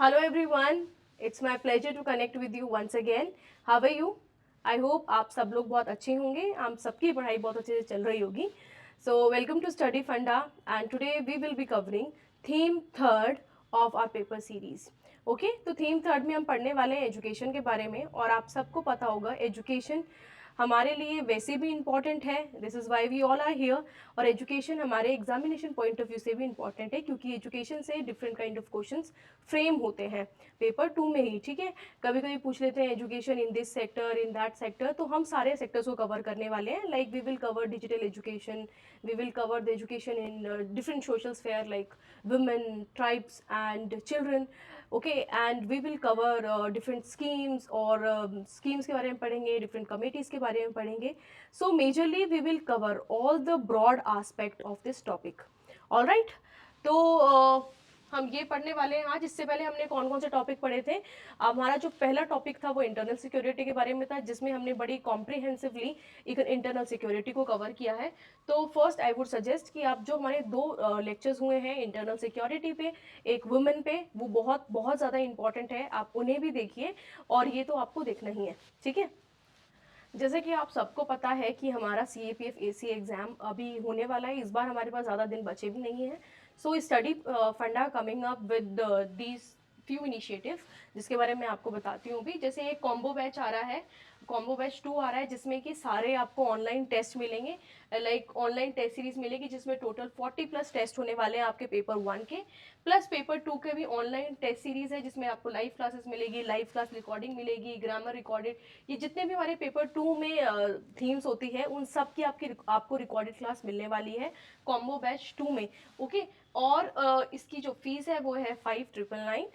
Hello everyone, it's my pleasure to connect with you once again. How are you? I hope आप सब लोग बहुत अच्छे होंगे, आप सबकी पढ़ाई बहुत अच्छे से चल रही होगी. So welcome to Study Funda and today we will be covering theme third of our paper series. Okay तो थीम थर्ड में हम पढ़ने वाले हैं एजुकेशन के बारे में और आप सबको पता होगा एजुकेशन हमारे लिए वैसे भी इम्पॉर्टेंट है. This is why we all are here. और एजुकेशन हमारे एग्जामिनेशन पॉइंट ऑफ व्यू से भी इम्पॉर्टेंट है क्योंकि एजुकेशन से different kind of questions frame होते हैं पेपर 2 में ही. ठीक है, कभी कभी पूछ लेते हैं education in this sector in that sector, तो हम सारे सेक्टर्स को कवर करने वाले हैं. Like we will cover digital education, we will cover the education in different social sphere like women, tribes and children. Okay, and we will cover different schemes और schemes के बारे में पढ़ेंगे, different committees के बारे में पढ़ेंगे. So majorly we will cover all the broad aspect of this topic. All right, तो हम ये पढ़ने वाले हैं आज. इससे पहले हमने कौन कौन से टॉपिक पढ़े थे. हमारा जो पहला टॉपिक था वो इंटरनल सिक्योरिटी के बारे में था, जिसमें हमने बड़ी कॉम्प्रिहेंसिवली इंटरनल सिक्योरिटी को कवर किया है. तो फर्स्ट आई वुड सजेस्ट कि आप जो हमारे दो लेक्चर्स हुए हैं इंटरनल सिक्योरिटी पे, एक वुमेन पे, वो बहुत बहुत ज़्यादा इंपॉर्टेंट है, आप उन्हें भी देखिए और ये तो आपको देखना ही है. ठीक है, जैसे कि आप सबको पता है कि हमारा CAPF AC एग्ज़ाम अभी होने वाला है. इस बार हमारे पास ज़्यादा दिन बचे भी नहीं हैं. सो स्टडी फंडा coming up with these few initiative जिसके बारे में आपको बताती हूँ भी. जैसे एक कॉम्बो बैच आ रहा है, कॉम्बो बैच 2 आ रहा है, जिसमें कि सारे आपको ऑनलाइन टेस्ट मिलेंगे. लाइक ऑनलाइन टेस्ट सीरीज मिलेगी जिसमें टोटल 40+ टेस्ट होने वाले हैं आपके पेपर 1 के, प्लस पेपर 2 के भी ऑनलाइन टेस्ट सीरीज है जिसमें आपको लाइव क्लासेस मिलेगी, लाइव क्लास रिकॉर्डिंग मिलेगी, ग्रामर रिकॉर्डेड. ये जितने भी हमारे पेपर 2 में थीम्स होती है उन सब की आपको रिकॉर्डेड क्लास मिलने वाली है कॉम्बो बैच 2 में. ओके, और इसकी जो फीस है वो है 5,999.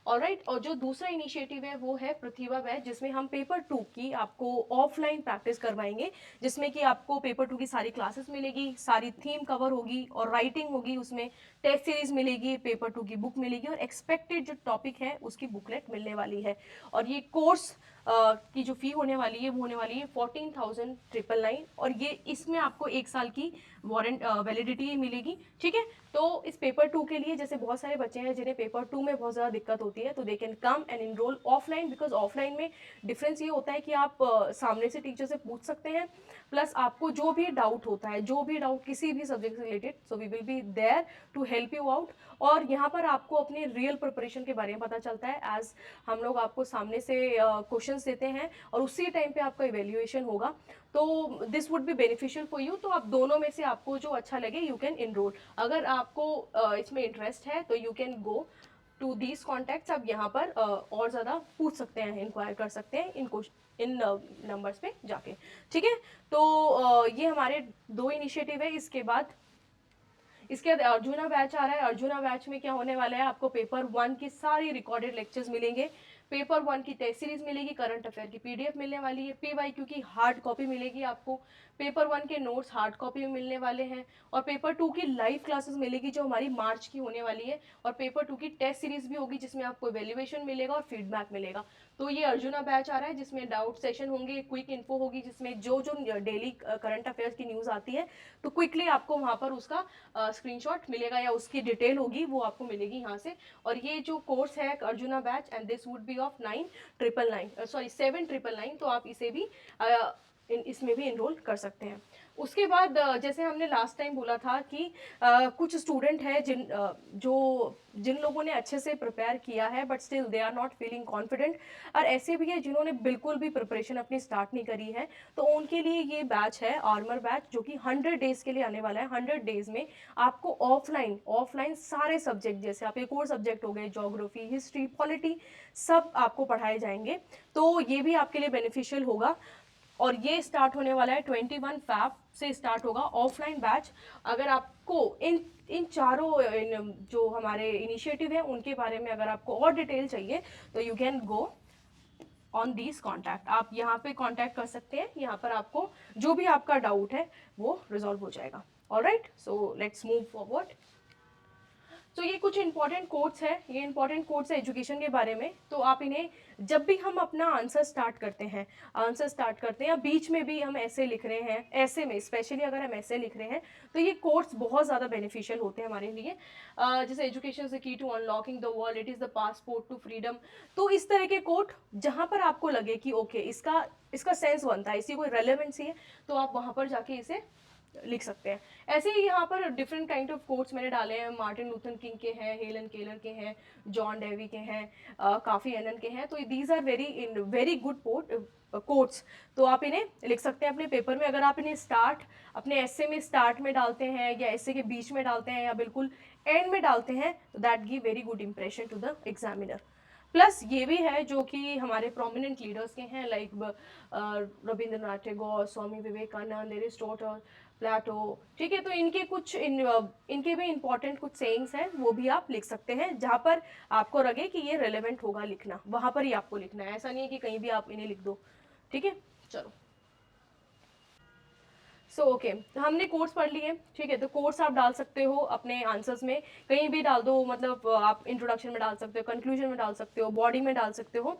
ऑलराइट, और जो दूसरा इनिशिएटिव है वो है प्रतिभा बैच, जिसमें हम पेपर 2 की आपको ऑफलाइन प्रैक्टिस करवाएंगे, जिसमें कि आपको पेपर 2 की सारी क्लासेस मिलेगी, सारी थीम कवर होगी और राइटिंग होगी. उसमें टेस्ट सीरीज मिलेगी, पेपर 2 की बुक मिलेगी और एक्सपेक्टेड जो टॉपिक है उसकी बुकलेट मिलने वाली है. और ये कोर्स की जो फ़ी होने वाली है वो होने वाली है 14,999 और ये इसमें आपको 1 साल की वारंट वैलिडिटी मिलेगी. ठीक है, तो इस पेपर 2 के लिए जैसे बहुत सारे बच्चे हैं जिन्हें पेपर 2 में बहुत ज़्यादा दिक्कत होती है, तो they can come and enrol offline, because offline में डिफरेंस ये होता है कि आप सामने से टीचर से पूछ सकते हैं, प्लस आपको जो भी डाउट होता है, जो भी डाउट किसी भी सब्जेक्ट से related, so we will be there to help you out. और यहाँ पर आपको अपने रियल प्रिपरेशन के बारे में पता चलता है, एज हम लोग आपको सामने से क्वेश्चंस देते हैं और उसी टाइम पे आपका इवेल्युएशन होगा. तो this would be beneficial for you. तो आप दोनों में से आपको जो अच्छा लगे यू कैन इनरोल. अगर आपको इसमें इंटरेस्ट है तो you can go to these contacts. आप यहाँ पर और ज़्यादा पूछ सकते हैं, इंक्वायर कर सकते हैं इन नंबर्स पे जाके. ठीक है, तो ये हमारे दो इनिशिएटिव है. इसके बाद अर्जुना बैच आ रहा है. अर्जुना बैच में क्या होने वाला है, आपको पेपर 1 की सारी रिकॉर्डेड लेक्चर्स मिलेंगे, पेपर 1 की टेस्ट सीरीज मिलेगी, करंट अफेयर की PDF मिलने वाली है, PYQ की हार्ड कॉपी मिलेगी आपको, पेपर 1 के नोट्स हार्ड कॉपी में मिलने वाले हैं, और पेपर 2 की लाइव क्लासेस मिलेगी जो हमारी मार्च की होने वाली है, और पेपर 2 की टेस्ट सीरीज भी होगी जिसमें आपको इवेल्युएशन मिलेगा और फीडबैक मिलेगा. तो ये अर्जुना बैच आ रहा है जिसमें डाउट सेशन होंगे, क्विक इन्फो होगी, जिसमें जो जो डेली करंट अफेयर्स की न्यूज़ आती है तो क्विकली आपको वहाँ पर उसका स्क्रीनशॉट मिलेगा या उसकी डिटेल होगी वो आपको मिलेगी यहाँ से. और ये जो कोर्स है arjuna batch, and this would be of 7,999, तो आप इसे भी इसमें भी इनरोल कर सकते हैं. उसके बाद जैसे हमने लास्ट टाइम बोला था कि कुछ स्टूडेंट हैं जिन लोगों ने अच्छे से प्रिपेयर किया है but still they are not feeling confident, और ऐसे भी है जिन्होंने बिल्कुल भी प्रिपरेशन अपनी स्टार्ट नहीं करी है. तो उनके लिए ये बैच है आर्मर बैच, जो कि 100 डेज के लिए आने वाला है. 100 डेज में आपको ऑफलाइन सारे सब्जेक्ट, जैसे आपके कोर सब्जेक्ट हो गए, ज्योग्राफी, हिस्ट्री, पॉलिटी, सब आपको पढ़ाए जाएंगे. तो ये भी आपके लिए बेनिफिशियल होगा. और ये स्टार्ट होने वाला है 21 फैब से स्टार्ट होगा ऑफलाइन बैच. अगर आपको इन चारों जो हमारे इनिशिएटिव है उनके बारे में अगर आपको और डिटेल चाहिए तो you can go on these contact. आप यहाँ पे कॉन्टैक्ट कर सकते हैं, यहाँ पर आपको जो भी आपका डाउट है वो रिजॉल्व हो जाएगा. Alright, so let's move forward. तो ये कुछ इंपॉर्टेंट कोट्स है, ये इंपॉर्टेंट कोट्स है एजुकेशन के बारे में। तो आप इन्हें जब भी हम अपना आंसर स्टार्ट करते हैं या बीच में भी हम ऐसे लिख रहे हैं, ऐसे में स्पेशली अगर हम ऐसे लिख रहे हैं तो ये कोट्स बहुत ज़्यादा बेनिफिशियल होते हैं हमारे लिए। जैसे education is the key to unlocking the world, it is the passport to freedom. तो इस तरह के कोट जहाँ पर आपको लगे कि ओके इसका सेंस बनता है, इसकी कोई रेलेवेंसी है, तो आप वहाँ पर जाके इसे लिख सकते हैं। ऐसे ही यहाँ पर डिफरेंट काइंड ऑफ कोट्स मैंने डाले हैं, मार्टिन लूथर किंग के हैं, हेलन केलर के हैं, जॉन डेवी के हैं, काफ़ी एनन के हैं। तो these are very good quotes. तो आप इन्हें लिख सकते हैं अपने पेपर में। अगर आप इन्हें अपने एसे में स्टार्ट में डालते हैं या एसे के बीच में डालते हैं या बिल्कुल एंड में डालते हैं, तो that give very good impression to the examiner. Plus ये भी है जो कि हमारे प्रोमिनेंट लीडर्स के हैं, लाइक रविंद्रनाथ टैगोर, स्वामी विवेकानंद, एरिस्टोटल, प्लेटो। ठीक है, तो इनके भी इंपॉर्टेंट कुछ सेइंग्स हैं, वो भी आप लिख सकते हैं। जहाँ पर आपको लगे कि ये रेलेवेंट होगा लिखना, वहाँ पर ही आपको लिखना है, ऐसा नहीं है कि कहीं भी आप इन्हें लिख दो। ठीक है, चलो। सो ओके, तो हमने कोट्स पढ़ लिए। ठीक है, तो कोट्स आप डाल सकते हो अपने आंसर्स में, कहीं भी डाल दो। मतलब आप इंट्रोडक्शन में डाल सकते हो, कंक्लूजन में डाल सकते हो, बॉडी में डाल सकते हो।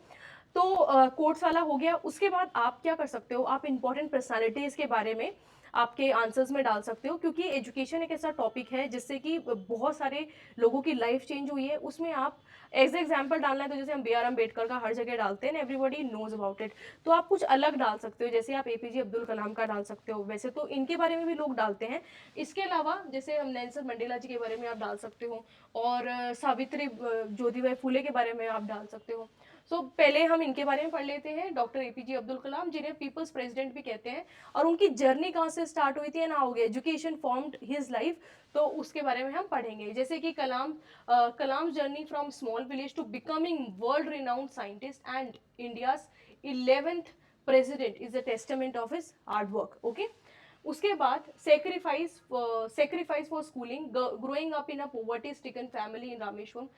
तो कोट्स वाला हो गया। उसके बाद आप क्या कर सकते हो, आप इंपॉर्टेंट पर्सनालिटीज़ के बारे में आपके आंसर्स में डाल सकते हो, क्योंकि एजुकेशन एक ऐसा टॉपिक है जिससे कि बहुत सारे लोगों की लाइफ चेंज हुई है। उसमें आप एज एग्जाम्पल डालना है तो जैसे हम बी आर अम्बेडकर का हर जगह डालते हैं, एवरीबडी नोज अबाउट इट। तो आप कुछ अलग डाल सकते हो, जैसे आप एपीजे अब्दुल कलाम का डाल सकते हो। वैसे तो इनके बारे में भी लोग डालते हैं। इसके अलावा जैसे हम नेल्सन मंडेला जी के बारे में आप डाल सकते हो, और सावित्री ज्योतिबाई फुले के बारे में आप डाल सकते हो। सो पहले हम इनके बारे में पढ़ लेते हैं। डॉक्टर एपीजे अब्दुल कलाम, जिन्हें पीपल्स प्रेसिडेंट भी कहते हैं, और उनकी जर्नी कहाँ से स्टार्ट हुई थी ना, हो गया एजुकेशन फॉर्म्ड हिज लाइफ, तो उसके बारे में हम पढ़ेंगे। जैसे कि Kalam journey from small village to becoming world renowned scientist and India's 11th president is a testament of his hard work. Okay, उसके बाद sacrifice for schooling, growing up in a poverty stricken family in Rameswaram,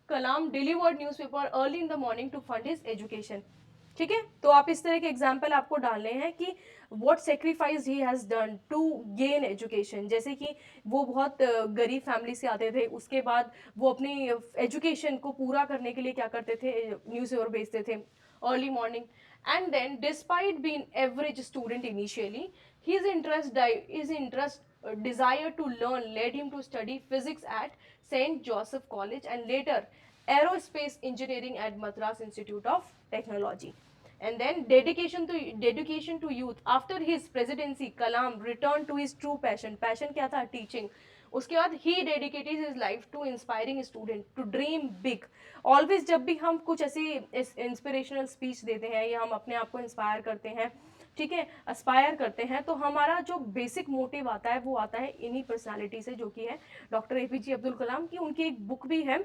Kalam delivered newspaper early in the morning to fund his education. ठीक है, तो आप इस तरह के example आपको डालने हैं कि what sacrifice he has done to gain education. जैसे कि वो बहुत गरीब फैमिली से आते थे, उसके बाद वो अपनी एजुकेशन को पूरा करने के लिए क्या करते थे, न्यूज़पेपर बेचते थे early morning. And then despite being average student initially, his interest desire to learn led him to study physics at St. Joseph College and later aerospace engineering at Madras Institute of Technology. And then dedication to youth. After his presidency, Kalam returned to his true passion. Passion क्या था? Teaching. उसके बाद he dedicated his life to inspiring student to dream big. Always जब भी हम कुछ ऐसी inspirational speech देते हैं या हम अपने आप को इंस्पायर करते हैं, ठीक है, अस्पायर करते हैं, तो हमारा जो बेसिक मोटिव आता है वो आता है इन्हीं पर्सनालिटी से, जो कि है डॉक्टर एपीजे अब्दुल कलाम की। उनकी एक बुक भी है,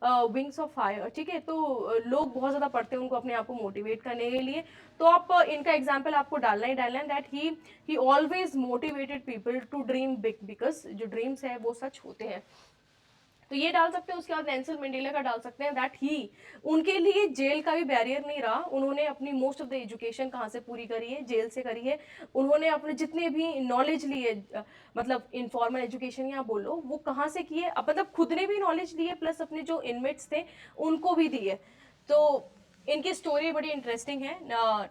विंग्स ऑफ फायर। ठीक है, तो लोग बहुत ज़्यादा पढ़ते हैं उनको अपने आप को मोटिवेट करने के लिए। तो आप इनका एग्जाम्पल आपको डालना ही डालना है, that he always motivated people to dream big, because जो ड्रीम्स है वो सच होते हैं। तो ये डाल सकते हैं। उसके बाद नेल्सन मंडेला का डाल सकते हैं, दैट ही, उनके लिए जेल का भी बैरियर नहीं रहा। उन्होंने अपनी मोस्ट ऑफ द एजुकेशन कहाँ से पूरी करी है, जेल से करी है। उन्होंने अपने जितने भी नॉलेज लिए, मतलब इनफॉर्मल एजुकेशन या बोलो, वो कहाँ से किए, मतलब खुद ने भी नॉलेज ली है, प्लस अपने जो इनमेट्स थे उनको भी दी है। तो इनकी स्टोरी बड़ी इंटरेस्टिंग है।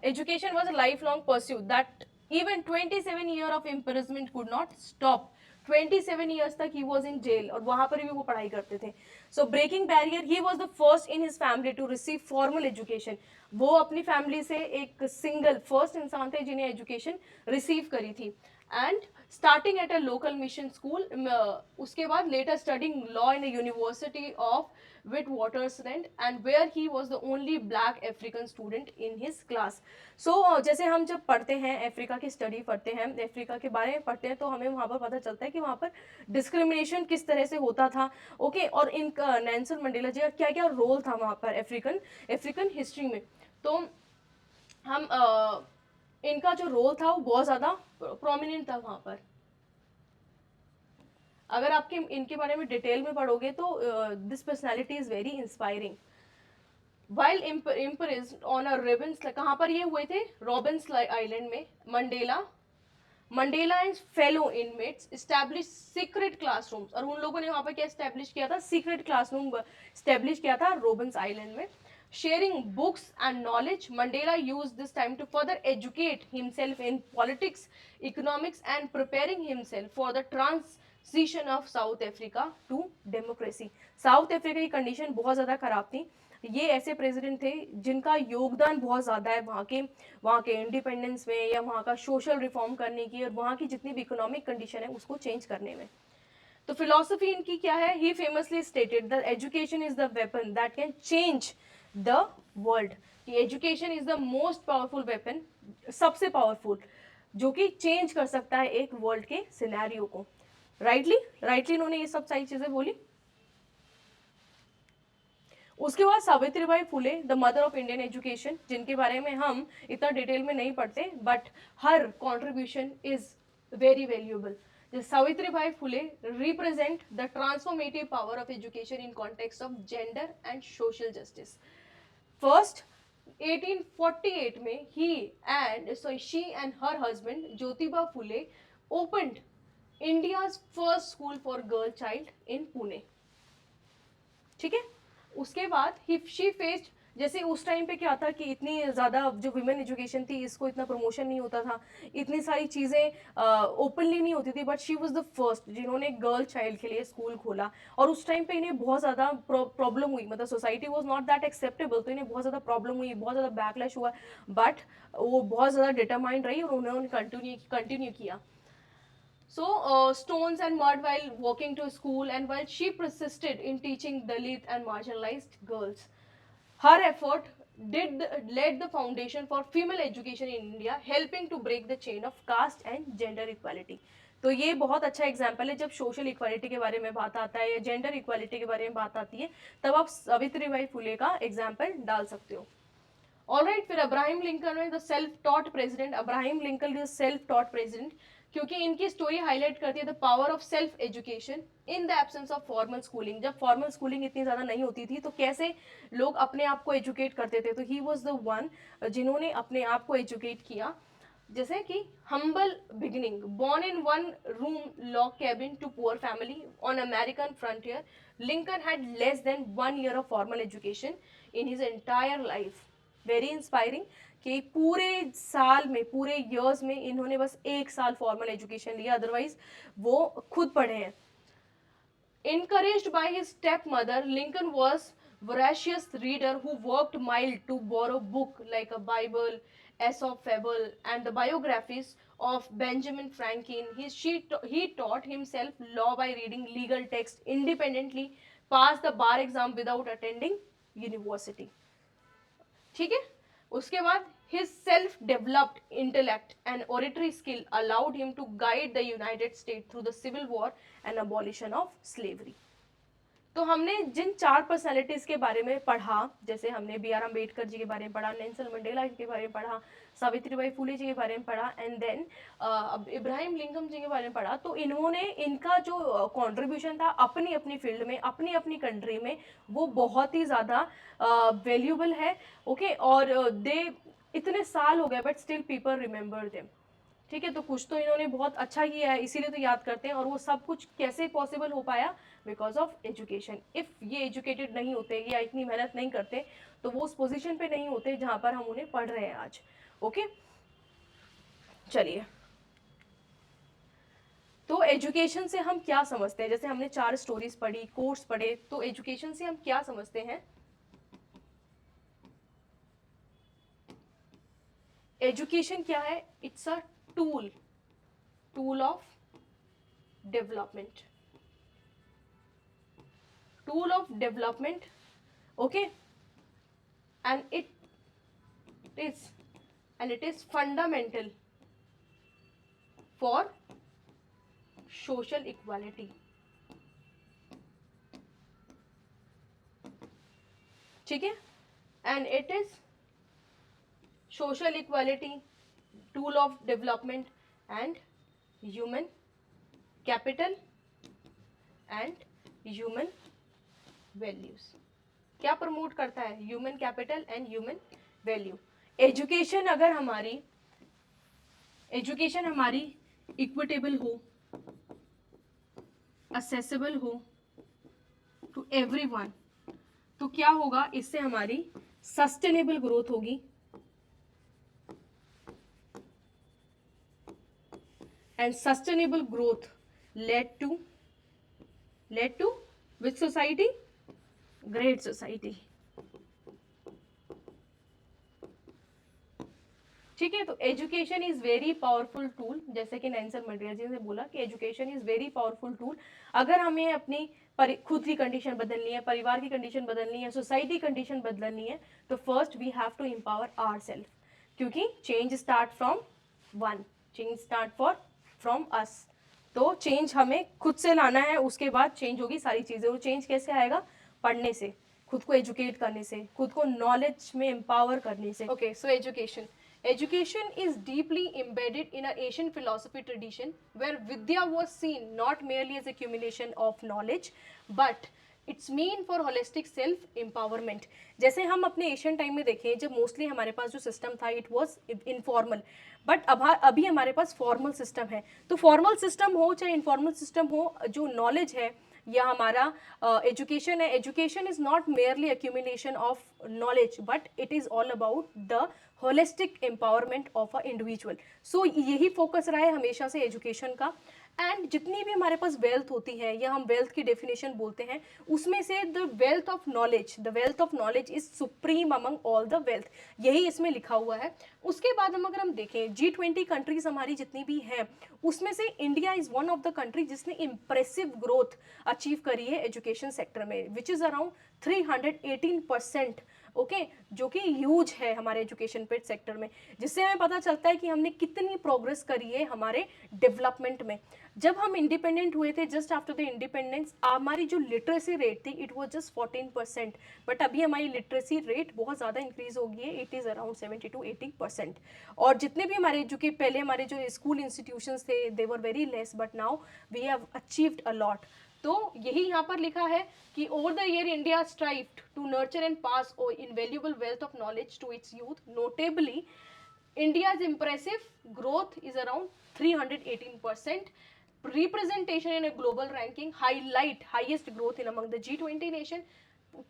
Education was a life long pursuit that even 27 year of imprisonment could not stop. 27 years तक ही वॉज इन जेल, और वहां पर भी वो पढ़ाई करते थे। So breaking barrier, he was the first in his family to receive formal education. वो अपनी फैमिली से एक सिंगल फर्स्ट इंसान थे जिन्हें एजुकेशन रिसीव करी थी। And starting at a local mission school, उसके बाद later studying law in a university of Witwatersrand, and where he was the only black African student in his class. So जैसे हम जब पढ़ते हैं अफ्रीका की स्टडी पढ़ते हैं, अफ्रीका के बारे में पढ़ते हैं, तो हमें वहाँ पर पता चलता है कि वहाँ पर डिस्क्रिमिनेशन किस तरह से होता था। ओके, और इनका नेल्सन मंडेला जी का क्या क्या रोल था वहाँ पर अफ्रीकन हिस्ट्री में। तो हम इनका जो रोल था वो बहुत ज़्यादा प्रोमिनेंट था वहाँ पर। अगर आपके इनके बारे में डिटेल में पढ़ोगे तो this personality is very inspiring. While imprisoned on a Robben, कहाँ पर ये हुए थे, रॉबिन्स आइलैंड में, Mandela Mandela and fellow inmates establish secret classrooms, और उन लोगों ने वहां पर क्या एस्टैब्लिश किया था, सीक्रेट क्लासरूम एस्टैब्लिश किया था रोबिन्स आइलैंड में. Sharing books and knowledge, Mandela used this time to further educate himself in politics, economics, and preparing himself for the transition of South Africa to democracy. South Africa की condition बहुत ज़्यादा खराब थी. ये ऐसे president थे जिनका योगदान बहुत ज़्यादा है वहाँ के इंडिपेंडेंस में, या वहाँ का सोशल रिफॉर्म करने की, और वहाँ की जितनी भी इकोनॉमिक कंडीशन है उसको चेंज करने में. तो फिलोसफी इनकी क्या है, he famously stated the education is the weapon that can change the world. कि education is the most powerful weapon, सबसे पावरफुल, जो कि चेंज कर सकता है एक वर्ल्ड के सिनेरियो को. राइटली इन्होंने ये सब सारी चीजें बोली. उसके बाद Savitribai Phule, the mother of Indian education, जिनके बारे में हम इतना डिटेल में नहीं पढ़ते, but her contribution is very valuable. Savitribai Phule represent the transformative power of education in context of gender and social justice. First, 1848 में she and her husband Jyotiba Phule opened India's first school for girl child in Pune. ठीक है. उसके बाद she faced, जैसे उस time पे क्या था कि इतनी ज़्यादा जो वुमेन एजुकेशन थी इसको इतना प्रमोशन नहीं होता था, इतनी सारी चीज़ें ओपनली नहीं होती थी, but she was the first जिन्होंने गर्ल चाइल्ड के लिए स्कूल खोला. और उस टाइम पे इन्हें बहुत ज़्यादा प्रॉब्लम हुई, मतलब society was not that acceptable, तो इन्हें बहुत ज़्यादा प्रॉब्लम हुई, बहुत ज़्यादा बैकलैश हुआ, बट वो बहुत ज़्यादा डिटरमाइंड रही और उन्होंने कंटिन्यू किया. So, stones and mud while walking to school, and while she persisted in teaching Dalit and marginalized girls. Her effort led the foundation for female education in India, helping to break the chain of caste and gender equality. तो ये बहुत अच्छा example है, जब social equality के बारे में बात आता है या जेंडर इक्वालिटी के बारे में बात आती है, तब आप सावित्रीबाई फुले का एग्जाम्पल डाल सकते हो. ऑलराइट, फिर अब्राहम लिंकन है the self taught president. Abraham Lincoln is self taught president, क्योंकि इनकी स्टोरी हाईलाइट करती है the power of self education in the absence of formal schooling. जब फॉर्मल स्कूलिंग इतनी ज़्यादा नहीं होती थी तो कैसे लोग अपने आप को एजुकेट करते थे, तो ही वॉज द वन जिन्होंने अपने आप को एजुकेट किया. जैसे कि humble beginning, born in one room log cabin to poor family on American frontier, Lincoln had less than 1 year of formal education in his entire life. Very inspiring कि पूरे साल में, पूरे इयर्स में इन्होंने बस 1 साल फॉर्मल एजुकेशन लिया, अदरवाइज वो खुद पढ़े हैं. Encouraged by his stepmother, Lincoln was voracious reader who worked mile to borrow book like a Bible, Aesop Fable, and the biographies of Benjamin Franklin. He taught himself law by reading legal text independently, passed the bar exam without attending university. ठीक है. उसके बाद his self-developed intellect and oratory skill allowed him to guide the United States through the Civil War and abolition of slavery. तो हमने जिन 4 personalities के बारे में पढ़ा, जैसे हमने बी आर अम्बेडकर जी के बारे में पढ़ा, नेल्सन मंडेला के बारे में पढ़ा, सावित्रीबाई फुले जी के बारे में पढ़ा, एंड देन इब्राहिम लिंकन जी के बारे में पढ़ा, तो इन्होंने, इनका जो कंट्रीब्यूशन था अपनी अपनी फील्ड में, अपनी अपनी कंट्री में, वो बहुत ही ज़्यादा वैल्यूबल है. ओके, और दे इतने साल हो गए but still people remember them. ठीक है, तो कुछ तो इन्होंने बहुत अच्छा किया है, इसीलिए तो याद करते हैं. और वो सब कुछ कैसे पॉसिबल हो पाया, बिकॉज ऑफ एजुकेशन. इफ ये एजुकेटेड नहीं होते या इतनी मेहनत नहीं करते तो वो उस पोजीशन पे नहीं होते जहां पर हम उन्हें पढ़ रहे हैं आज. ओके, चलिए, तो एजुकेशन से हम क्या समझते हैं, जैसे हमने 4 स्टोरीज पढ़ी, कोर्स पढ़े, तो एजुकेशन से हम क्या समझते हैं. एजुकेशन क्या है, it's a tool of development, tool of development. Okay, and it is fundamental for social equality. ठीक है, and it is social equality, tool of development and human capital and human values. क्या promote करता है, human capital and human value. Education हमारी equitable हो, accessible हो to everyone, तो क्या होगा, इससे हमारी सस्टेनेबल ग्रोथ होगी, and sustainable growth led to which society, great society. ठीक है, तो education is very powerful tool, जैसे कि नैन्सी मंड्रिया जी ने बोला कि education is very powerful tool. अगर हमें अपनी खुद की कंडीशन बदलनी है, परिवार की कंडीशन बदलनी है, सोसाइटी कंडीशन बदलनी है, तो first we have to empower our self, क्योंकि change start from one, change start from us. तो चेंज हमें खुद से लाना है, उसके बाद चेंज होगी सारी चीज़ें। और चेंज कैसे आएगा, पढ़ने से, खुद को एजुकेट करने से, खुद को नॉलेज में एम्पावर करने से। Okay, so education, education is deeply embedded in a Asian philosophy tradition where vidya was seen not merely as accumulation of knowledge but it's mean for holistic self empowerment. जैसे हम अपने Asian time में देखें, जब mostly हमारे पास जो system था it was informal, but अभी हमारे पास फॉर्मल सिस्टम है। तो फॉर्मल सिस्टम हो चाहे इनफॉर्मल सिस्टम हो, जो नॉलेज है या हमारा एजुकेशन है, education is not merely accumulation of knowledge but it is all about the holistic empowerment of a individual. So यही फोकस रहा है हमेशा से एजुकेशन का। एंड जितनी भी हमारे पास वेल्थ होती है, या हम वेल्थ की डेफिनेशन बोलते हैं, उसमें से the wealth of knowledge is supreme among all the wealth, यही इसमें लिखा हुआ है। उसके बाद अगर हम देखें G20 कंट्रीज हमारी जितनी भी हैं, उसमें से India is one of the country जिसने इंप्रेसिव ग्रोथ अचीव करी है एजुकेशन सेक्टर में, विच इज अराउंड 318%। ओके, जो कि ह्यूज है हमारे एजुकेशन पे सेक्टर में, जिससे हमें पता चलता है कि हमने कितनी प्रोग्रेस करी है हमारे डेवलपमेंट में। जब हम इंडिपेंडेंट हुए थे, जस्ट आफ्टर द इंडिपेंडेंस, हमारी जो लिटरेसी रेट थी इट वाज जस्ट 14%, बट अभी हमारी लिटरेसी रेट बहुत ज़्यादा इंक्रीज हो गई है, इट इज़ अराउंड 70 to 80%। और जितने भी हमारे पहले हमारे जो स्कूल इंस्टीट्यूशंस थे they were very less, but now we have achieved a lot. तो यही यहाँ पर लिखा है कि over the year India strived to nurture and pass on invaluable wealth of knowledge to its youth. Notably India's impressive growth is around 318%. Representation in a global ranking highlight highest growth in among the G20 nation.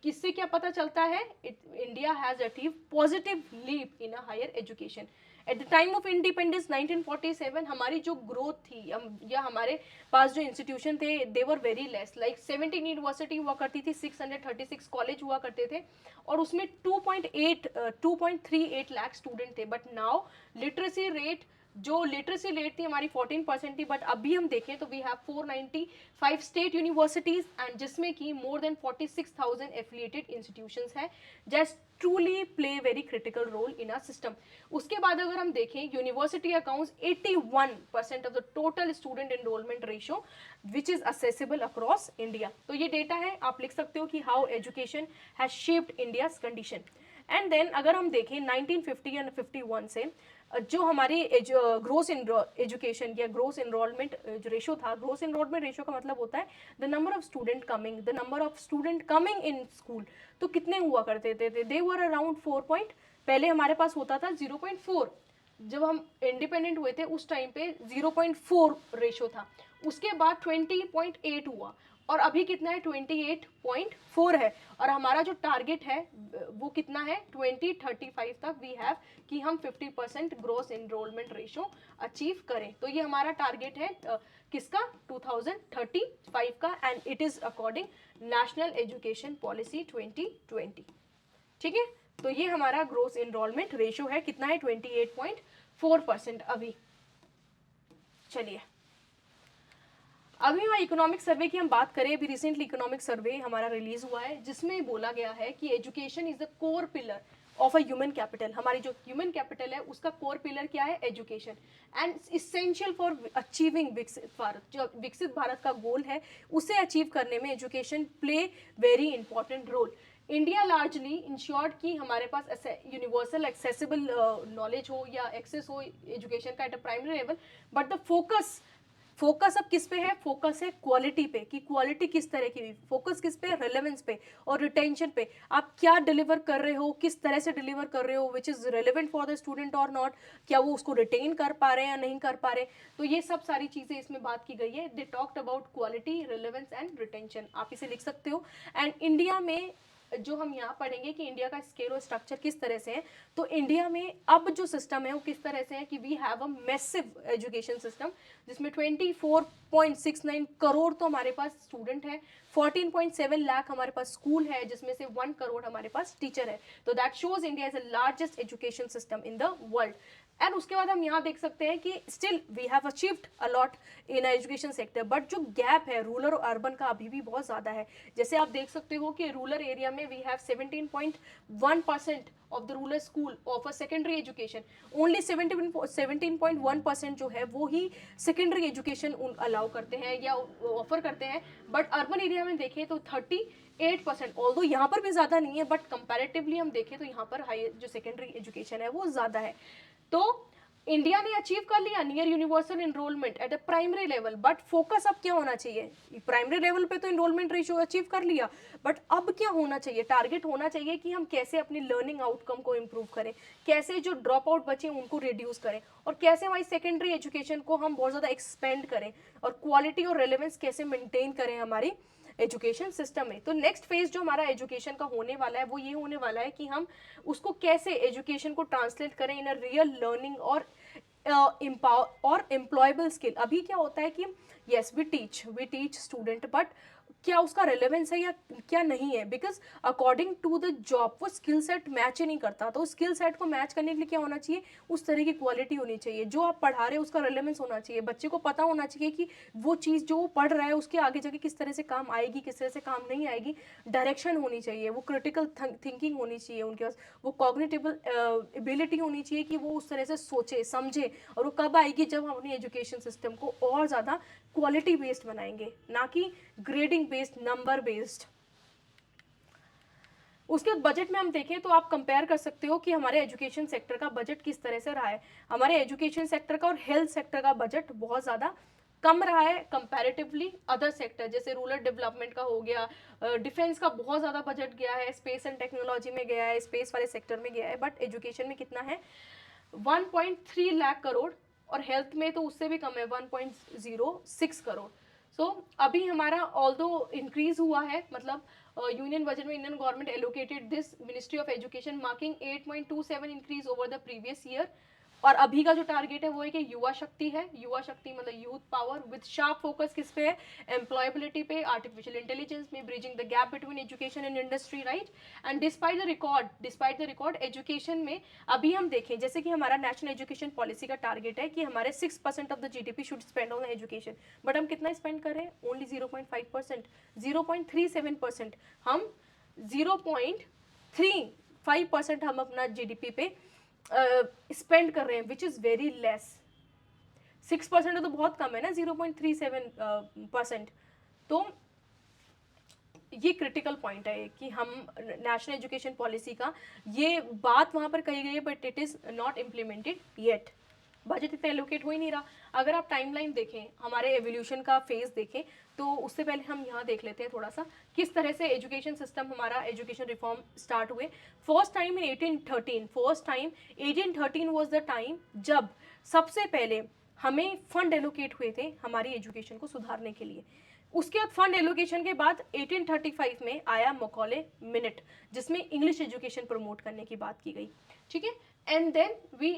किससे क्या पता चलता है, India has achieve positive leap in a higher education. At the time of independence 1947 हमारी जो growth थी, या हमारे पास जो इंस्टीट्यूशन थे they were very less, like 17 university हुआ करती थी, 636 कॉलेज हुआ करते थे, और उसमें 2.38 लाख स्टूडेंट थे। बट नाउ लिटरेसी रेट, जो लिटरेसी रेट थी हमारी 14% थी, बट अभी हम देखें तो we have 495 state universities, and जिसमें कि मोर देन 46,000 एफिलिएटेड इंस्टीट्यूशंस हैं just truly play very critical role in our system. उसके बाद अगर हम देखें, university accounts 81% of the total student enrolment ratio which is accessible across India. तो ये डेटा है, आप लिख सकते हो कि how education has shaped India's condition. And then अगर हम देखें 1950 एंड 51 से जो हमारी ग्रोस एजुकेशन या ग्रोस एनरोलमेंट रेशो था, ग्रोस एनरोलमेंट रेशो का मतलब होता है the number of student coming in school. तो कितने हुआ करते थे, दे वर अराउंड 4 पॉइंट, पहले हमारे पास होता था 0.4, जब हम इंडिपेंडेंट हुए थे उस टाइम पे 0.4 रेशो था, उसके बाद 20.8 हुआ, और अभी कितना है, 28.4 है। और हमारा जो टारगेट है वो कितना है, 2035 तक वी हैव कि हम 50% ग्रोस एनरोलमेंट रेशो अचीव करें। तो ये हमारा टारगेट है किसका, 2035 का, and it is according national education policy 2020। ठीक है, तो ये हमारा ग्रोस एनरोलमेंट रेशो है, कितना है, 28.4% अभी। चलिए, अभी हमारे इकोनॉमिक सर्वे की हम बात करें, अभी रिसेंटली इकोनॉमिक सर्वे हमारा रिलीज हुआ है, जिसमें बोला गया है कि education is the core pillar of a human capital. हमारी जो ह्यूमन कैपिटल है उसका कोर पिलर क्या है, education, and essential for achieving विकसित भारत। जो विकसित भारत का गोल है उसे अचीव करने में education play very important role. India largely ensured कि हमारे पास यूनिवर्सल एक्सेसिबल नॉलेज हो या एक्सेस हो एजुकेशन का at a primary level, but the focus focus अब किस पे है, फोकस है क्वालिटी पे, कि क्वालिटी किस तरह की हुई, फोकस किस पे, रेलेवेंस पे और रिटेंशन पे, आप क्या डिलीवर कर रहे हो, किस तरह से डिलीवर कर रहे हो, which is relevant for the student और नॉट, क्या वो उसको रिटेन कर पा रहे हैं या नहीं कर पा रहे। तो ये सब सारी चीजें इसमें बात की गई है। They talked about quality, relevance and retention, आप इसे लिख सकते हो। एंड इंडिया में जो हम यहाँ पढ़ेंगे कि इंडिया का स्केल और स्ट्रक्चर किस तरह से है, तो इंडिया में अब जो सिस्टम है वो किस तरह से है कि we have a massive education system, जिसमें 24.69 करोड़ तो हमारे पास स्टूडेंट है, 14.7 लाख हमारे पास स्कूल है, जिसमें से 1 करोड़ हमारे पास टीचर है। तो that shows India is the largest education system in the world. And उसके बाद हम यहाँ देख सकते हैं कि still we have achieved a lot in education sector, but जो गैप है रूरल और अर्बन का अभी भी बहुत ज़्यादा है। जैसे आप देख सकते हो कि रूरल एरिया में we have 17.1% of the rural school offer secondary education, only 17.1% जो है वो ही सेकेंडरी एजुकेशन अलाउ करते हैं या ऑफर करते हैं। बट अर्बन एरिया में देखें तो 38%, ऑल्दो यहाँ पर भी ज़्यादा नहीं है, बट कंपैरेटिवली हम देखें तो यहाँ पर हाई जो सेकेंडरी एजुकेशन है वो ज़्यादा है। तो इंडिया ने अचीव कर लिया near universal enrolment at a primary level, but focus अब क्या होना चाहिए, प्राइमरी लेवल पे तो एनरोलमेंट रेशियो अचीव कर लिया, बट अब क्या होना चाहिए, टारगेट होना चाहिए कि हम कैसे अपनी लर्निंग आउटकम को इम्प्रूव करें, कैसे जो ड्रॉप आउट बचे उनको रिड्यूस करें, और कैसे हमारी सेकेंडरी एजुकेशन को हम बहुत ज़्यादा एक्सपेंड करें, और क्वालिटी और रेलेवेंस कैसे मेंटेन करें हमारी एजुकेशन सिस्टम में। तो नेक्स्ट फेज जो हमारा एजुकेशन का होने वाला है वो ये होने वाला है कि हम उसको कैसे एजुकेशन को ट्रांसलेट करें इन अ रियल लर्निंग और एम्पावर और एम्प्लॉयबल स्किल। अभी क्या होता है कि yes we teach student, but क्या उसका रेलेवेंस है या क्या नहीं है, because according to the job वो स्किल सेट मैच ही नहीं करता। तो स्किल सेट को मैच करने के लिए क्या होना चाहिए, उस तरह की क्वालिटी होनी चाहिए, जो आप पढ़ा रहे हो उसका रेलेवेंस होना चाहिए, बच्चे को पता होना चाहिए कि वो चीज़ जो वो पढ़ रहा है उसके आगे जाके किस तरह से काम आएगी, किस तरह से काम नहीं आएगी, डायरेक्शन होनी चाहिए, वो क्रिटिकल थिंकिंग होनी चाहिए उनके पास, वो कॉग्निटिव एबिलिटी होनी चाहिए कि वो उस तरह से सोचे समझे। और वो कब आएगी, जब हम अपनी एजुकेशन सिस्टम को और ज़्यादा क्वालिटी बेस्ड बनाएंगे, ना कि ग्रेडिंग बेस्ड, नंबर बेस्ड। उसके बाद बजट में हम देखें तो आप कंपेयर कर सकते हो कि हमारे एजुकेशन सेक्टर का बजट किस तरह से रहा है। हमारे एजुकेशन सेक्टर का और हेल्थ सेक्टर का बजट बहुत ज़्यादा कम रहा है कंपैरेटिवली अदर सेक्टर, जैसे रूरल डेवलपमेंट का हो गया, डिफेंस का बहुत ज़्यादा बजट गया है, स्पेस एंड टेक्नोलॉजी में गया है, स्पेस वाले सेक्टर में गया है, बट एजुकेशन में कितना है 1.3 लाख करोड़, और हेल्थ में तो उससे भी कम है 1.06 करोड़। सो अभी हमारा ऑल्दो इंक्रीज हुआ है, मतलब यूनियन बजट में Indian government allocated this ministry of education marking 8.27 increase over the previous year. और अभी का जो टारगेट है वो है कि युवा शक्ति है, युवा शक्ति मतलब youth power with sharp focus किस पे है, एम्प्लॉयबिलिटी पे, आर्टिफिशियल इंटेलिजेंस में, bridging the gap between education and industry, right. And despite the record education में अभी हम देखें, जैसे कि हमारा नेशनल एजुकेशन पॉलिसी का टारगेट है कि हमारे 6% of the GDP should spend on education, but हम कितना स्पेंड कर रहे हैं, ओनली 0.5%, 0.37%, हम 0.35% हम अपना जीडीपी पे स्पेंड कर रहे हैं, विच इज़ वेरी लेस। 6% तो बहुत कम है ना, 0.37%। तो ये क्रिटिकल पॉइंट है कि हम नेशनल एजुकेशन पॉलिसी का ये बात वहाँ पर कही गई है, but it is not implemented yet, budget इतना एलोकेट हो ही नहीं रहा। अगर आप टाइमलाइन देखें, हमारे एवोल्यूशन का फेज देखें, तो उससे पहले हम यहाँ देख लेते हैं थोड़ा सा किस तरह से एजुकेशन सिस्टम, हमारा एजुकेशन रिफॉर्म स्टार्ट हुए। First time in 1813 was the time जब सबसे पहले हमें फंड एलोकेट हुए थे हमारी एजुकेशन को सुधारने के लिए। उसके बाद फंड एलोकेशन के बाद 1835 में आया मकौले मिनट, जिसमें इंग्लिश एजुकेशन प्रमोट करने की बात की गई, ठीक है। एंड देन वी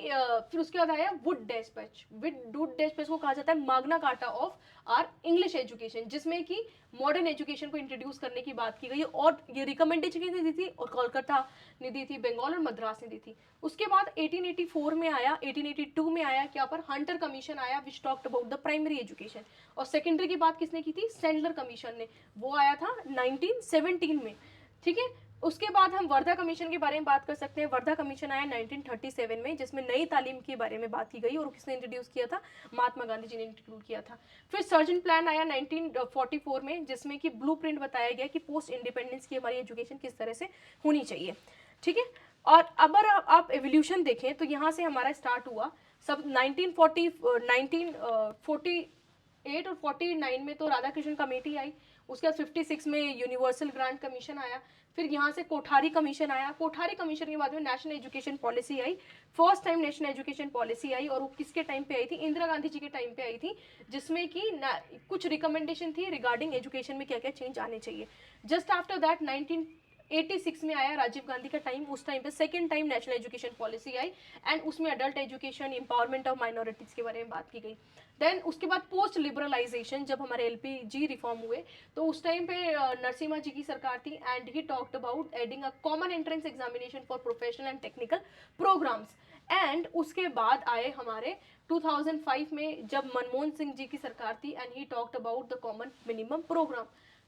फिर उसके बाद आया वुड डेस्पैच। वुड डेस्पैच को कहा जाता है Magna Carta of our English education, जिसमें कि मॉडर्न एजुकेशन को इंट्रोड्यूस करने की बात की गई, और ये रिकमेंडेशन किसने दी थी, और कोलकाता ने दी थी, बंगाल और मद्रास ने दी थी। उसके बाद 1884 में आया, 1882 में आया क्या पर हंटर कमीशन आया which talked about the primary education, और सेकेंडरी की बात किसने की थी, सैंडलर कमीशन ने, वो आया था 1917 में, ठीक है। उसके बाद हम वर्धा कमीशन के बारे में बात कर सकते हैं। वर्धा कमीशन आया 1937 में, जिसमें नई तालीम के बारे में बात की गई, और किसने इंट्रोड्यूस किया था, महात्मा गांधी जी ने इंट्रोड्यूस किया था। फिर सर्जन प्लान आया 1944 में, जिसमें कि ब्लूप्रिंट बताया गया कि पोस्ट इंडिपेंडेंस की हमारी एजुकेशन किस तरह से होनी चाहिए, ठीक है। और अगर आप एवोल्यूशन देखें तो यहाँ से हमारा स्टार्ट हुआ सब 1940 48 और 49 में तो राधा कृष्ण कमेटी आई, उसके बाद 56 में यूनिवर्सल ग्रांट कमीशन आया, फिर यहाँ से कोठारी कमीशन आया, कोठारी कमीशन के बाद में नेशनल एजुकेशन पॉलिसी आई, first time national education policy आई, और वो किसके टाइम पे आई थी, इंदिरा गांधी जी के टाइम पे आई थी, जिसमें कि कुछ रिकमेंडेशन थी रिगार्डिंग एजुकेशन में क्या क्या चेंज आने चाहिए। जस्ट आफ्टर दैट 1986 में आया राजीव गांधी का टाइम, उस टाइम पे second time national education policy आई, एंड उसमें adult education, empowerment of minorities के बारे में बात की गई। देन उसके बाद पोस्ट लिबरलाइजेशन, जब हमारे एलपीजी रिफॉर्म हुए तो उस टाइम पे नरसिम्हा जी की सरकार थी, and he talked about adding a common entrance examination for professional and technical programmes. And उसके बाद आए हमारे 2005 में जब मनमोहन सिंह जी की सरकार थी, and he talked about the common minimum programme.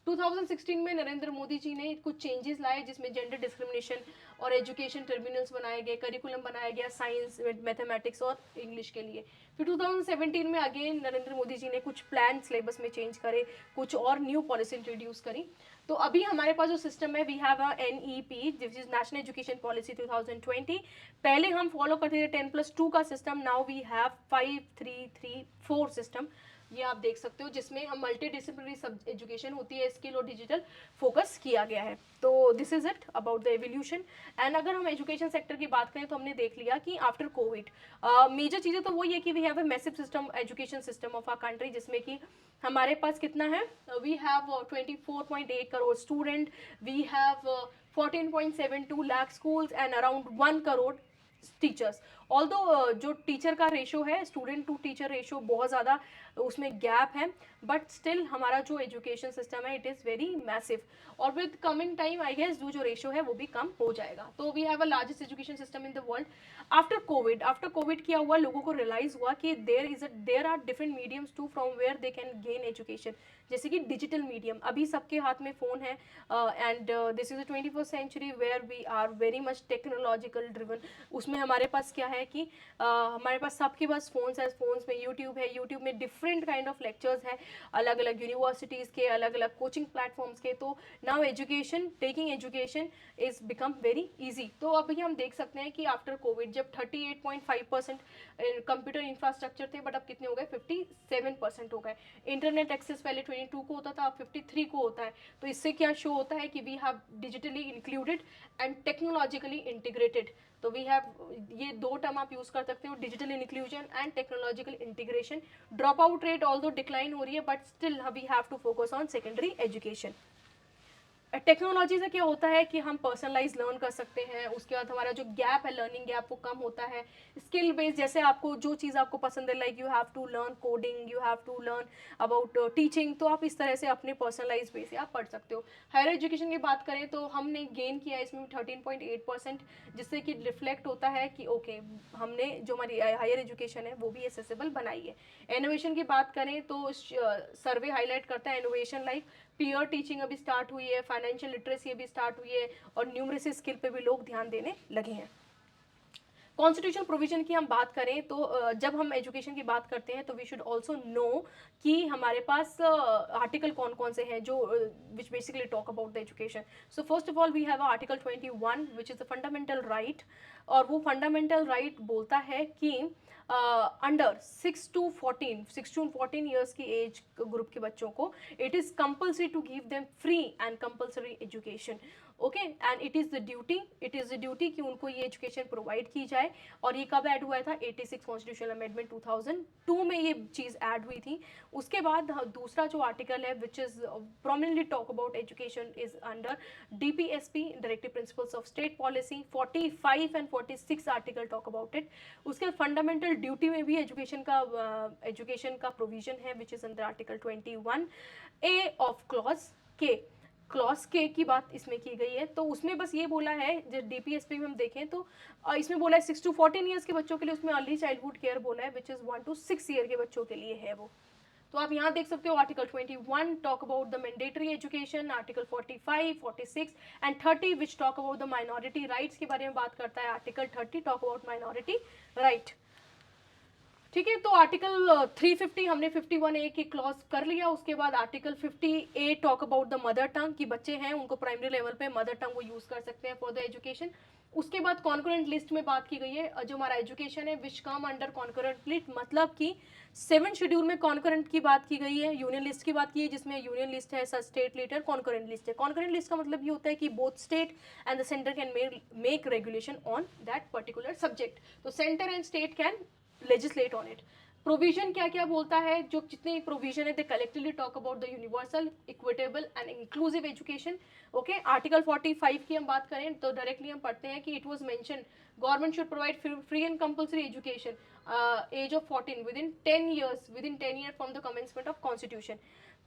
2016 में नरेंद्र मोदी जी ने कुछ चेंजेस लाए, जिसमें जेंडर डिस्क्रिमिनेशन और एजुकेशन ट्रिब्यूनल्स बनाए गए, करिकुलम बनाया गया साइंस, मैथमेटिक्स और इंग्लिश के लिए। फिर 2017 में अगेन नरेंद्र मोदी जी ने कुछ प्लान सिलेबस में चेंज करे, कुछ और न्यू पॉलिसी इंट्रोड्यूस करी। तो अभी हमारे पास जो सिस्टम है, we have a NEP which is national education policy 2020। पहले हम फॉलो करते थे 10+2 का system, now we have 5-3-3-4 system, ये आप देख सकते हो, जिसमें हम मल्टी डिसिप्लिनरी सब एजुकेशन होती है, स्किल और डिजिटल फोकस किया गया है। तो this is it about the evolution. And अगर हम एजुकेशन सेक्टर की बात करें तो हमने देख लिया कि आफ्टर कोविड मेजर चीज़ें तो वही है कि we have a massive system, education system of our country, जिसमें कि हमारे पास कितना है, we have 24.8 crore student, we have 14.72 lakh schools and around 1 crore teachers. Although जो टीचर का रेशो है, स्टूडेंट टू टीचर रेशो बहुत ज़्यादा उसमें गैप है, बट स्टिल हमारा जो एजुकेशन सिस्टम है इट इज़ वेरी मैसिव, और with coming time I guess जो रेशो है वो भी कम हो जाएगा। तो we have a largest education system in the world. After covid क्या हुआ, लोगों को रियलाइज हुआ कि there are different mediums to from where they can gain education, जैसे कि डिजिटल मीडियम, अभी सबके हाथ में फ़ोन है, and this is the 21st century where we are very much technological driven. उसमें हमारे पास क्या है कि हमारे पास सबके पास फ़ोन्स है, फ़ोन्स में यूट्यूब है, यूट्यूब में डिफरेंट काइंड ऑफ लेक्चर्स है, अलग अलग यूनिवर्सिटीज़ के, अलग अलग कोचिंग प्लेटफॉर्म्स के। तो now education, taking education is become very easy. तो अभी हम देख सकते हैं कि आफ्टर कोविड जब 38.5% कंप्यूटर इंफ्रास्ट्रक्चर थे, बट अब कितने हो गए, 57% हो गए। इंटरनेट एक्सेस पहले 22 को होता था, अब 53 को होता है। तो इससे क्या शो होता है कि we have digitally included and technologically integrated. तो वी हैव, ये दो टर्म आप यूज कर सकते हो, digital inclusion and technological integration. Drop out rate although decline हो रही है, but still we have to focus on secondary education. Technology से क्या होता है कि हम पर्सनलाइज लर्न कर सकते हैं, उसके बाद हमारा जो गैप है, लर्निंग गैप, वो कम होता है। स्किल बेस्ड, जैसे आपको जो चीज़ आपको पसंद है, like you have to learn coding, you have to learn about teaching, तो आप इस तरह से अपने पर्सनलाइज बेस से आप पढ़ सकते हो। हायर एजुकेशन की बात करें तो हमने गेन किया इसमें 13.8%, जिससे कि रिफ्लेक्ट होता है कि ओके हमने जो हमारी हायर एजुकेशन है वो भी एसेसिबल बनाई है। इनोवेशन की बात करें तो सर्वे हाईलाइट करता है इनोवेशन, लाइक पीयर टीचिंग अभी स्टार्ट हुई है, फाइनेंशियल लिटरेसी अभी स्टार्ट हुई है, और न्यूमरेसी स्किल पे भी लोग ध्यान देने लगे हैं। कॉन्स्टिट्यूशनल प्रोविजन की हम बात करें तो जब हम एजुकेशन की बात करते हैं तो वी शुड ऑल्सो नो कि हमारे पास आर्टिकल कौन कौन से हैं जो which basically talk about the education. So first of all we have article 21 which is the fundamental right, और वो फंडामेंटल राइट बोलता है कि अंडर 6 to 14 ईयर्स की एज ग्रुप के बच्चों को it is compulsory to give them free and compulsory education. Okay, and it is the duty कि उनको ये एजुकेशन प्रोवाइड की जाए। और ये कब ऐड हुआ था, 86 कॉन्स्टिट्यूशनल अमेंडमेंट 2002 में ये चीज़ ऐड हुई थी। उसके बाद दूसरा जो आर्टिकल है which is prominently talk about education is under DPSP, directive principles of state policy, 45 and 46 article talk about it. उसके फंडामेंटल ड्यूटी में भी एजुकेशन का प्रोविजन है which is under article 21A of clause के की बात इसमें की गई है। तो उसमें बस ये बोला है, जब DPSP में हम देखें तो इसमें बोला है 6 to 14 ईयर्स के बच्चों के लिए, उसमें अर्ली चाइल्डहुड केयर बोला है विच इज़ 1 to 6 ईयर के बच्चों के लिए है वो। तो आप यहाँ देख सकते हो article 21 talk about the mandatory education, article 45, 46 and 30 which talk about the minority rights के बारे में बात करता है। Article 30 talk about minority right. ठीक है, तो आर्टिकल 350 हमने 51A की क्लॉज कर लिया। उसके बाद article 50A talk about the mother tongue, कि बच्चे हैं उनको प्राइमरी लेवल पे मदर टंग वो यूज़ कर सकते हैं फॉर द एजुकेशन। उसके बाद कॉन्करेंट लिस्ट में बात की गई है, जो हमारा एजुकेशन है विच कम अंडर कॉन्करेंट लिस्ट, मतलब कि 7 शेड्यूल में कॉन्करेंट की बात की गई है, यूनियन लिस्ट की बात की है, जिसमें यूनियन लिस्ट है, स्टेट लेटर, कॉन्करेंट लिस्ट है। कॉन्करेंट लिस्ट का मतलब ये होता है कि both state and the centre can make regulation on that particular subject, तो centre and state can legislate on it. Provision क्या क्या बोलता है, जो जितने प्रोविजन है they collectively talk about the universal equitable and inclusive education. Okay, article 45 की हम बात करें तो डायरेक्टली हम पढ़ते हैं कि it was mention government should provide free and compulsory education age of 14 within 10 year from the commencement of constitution.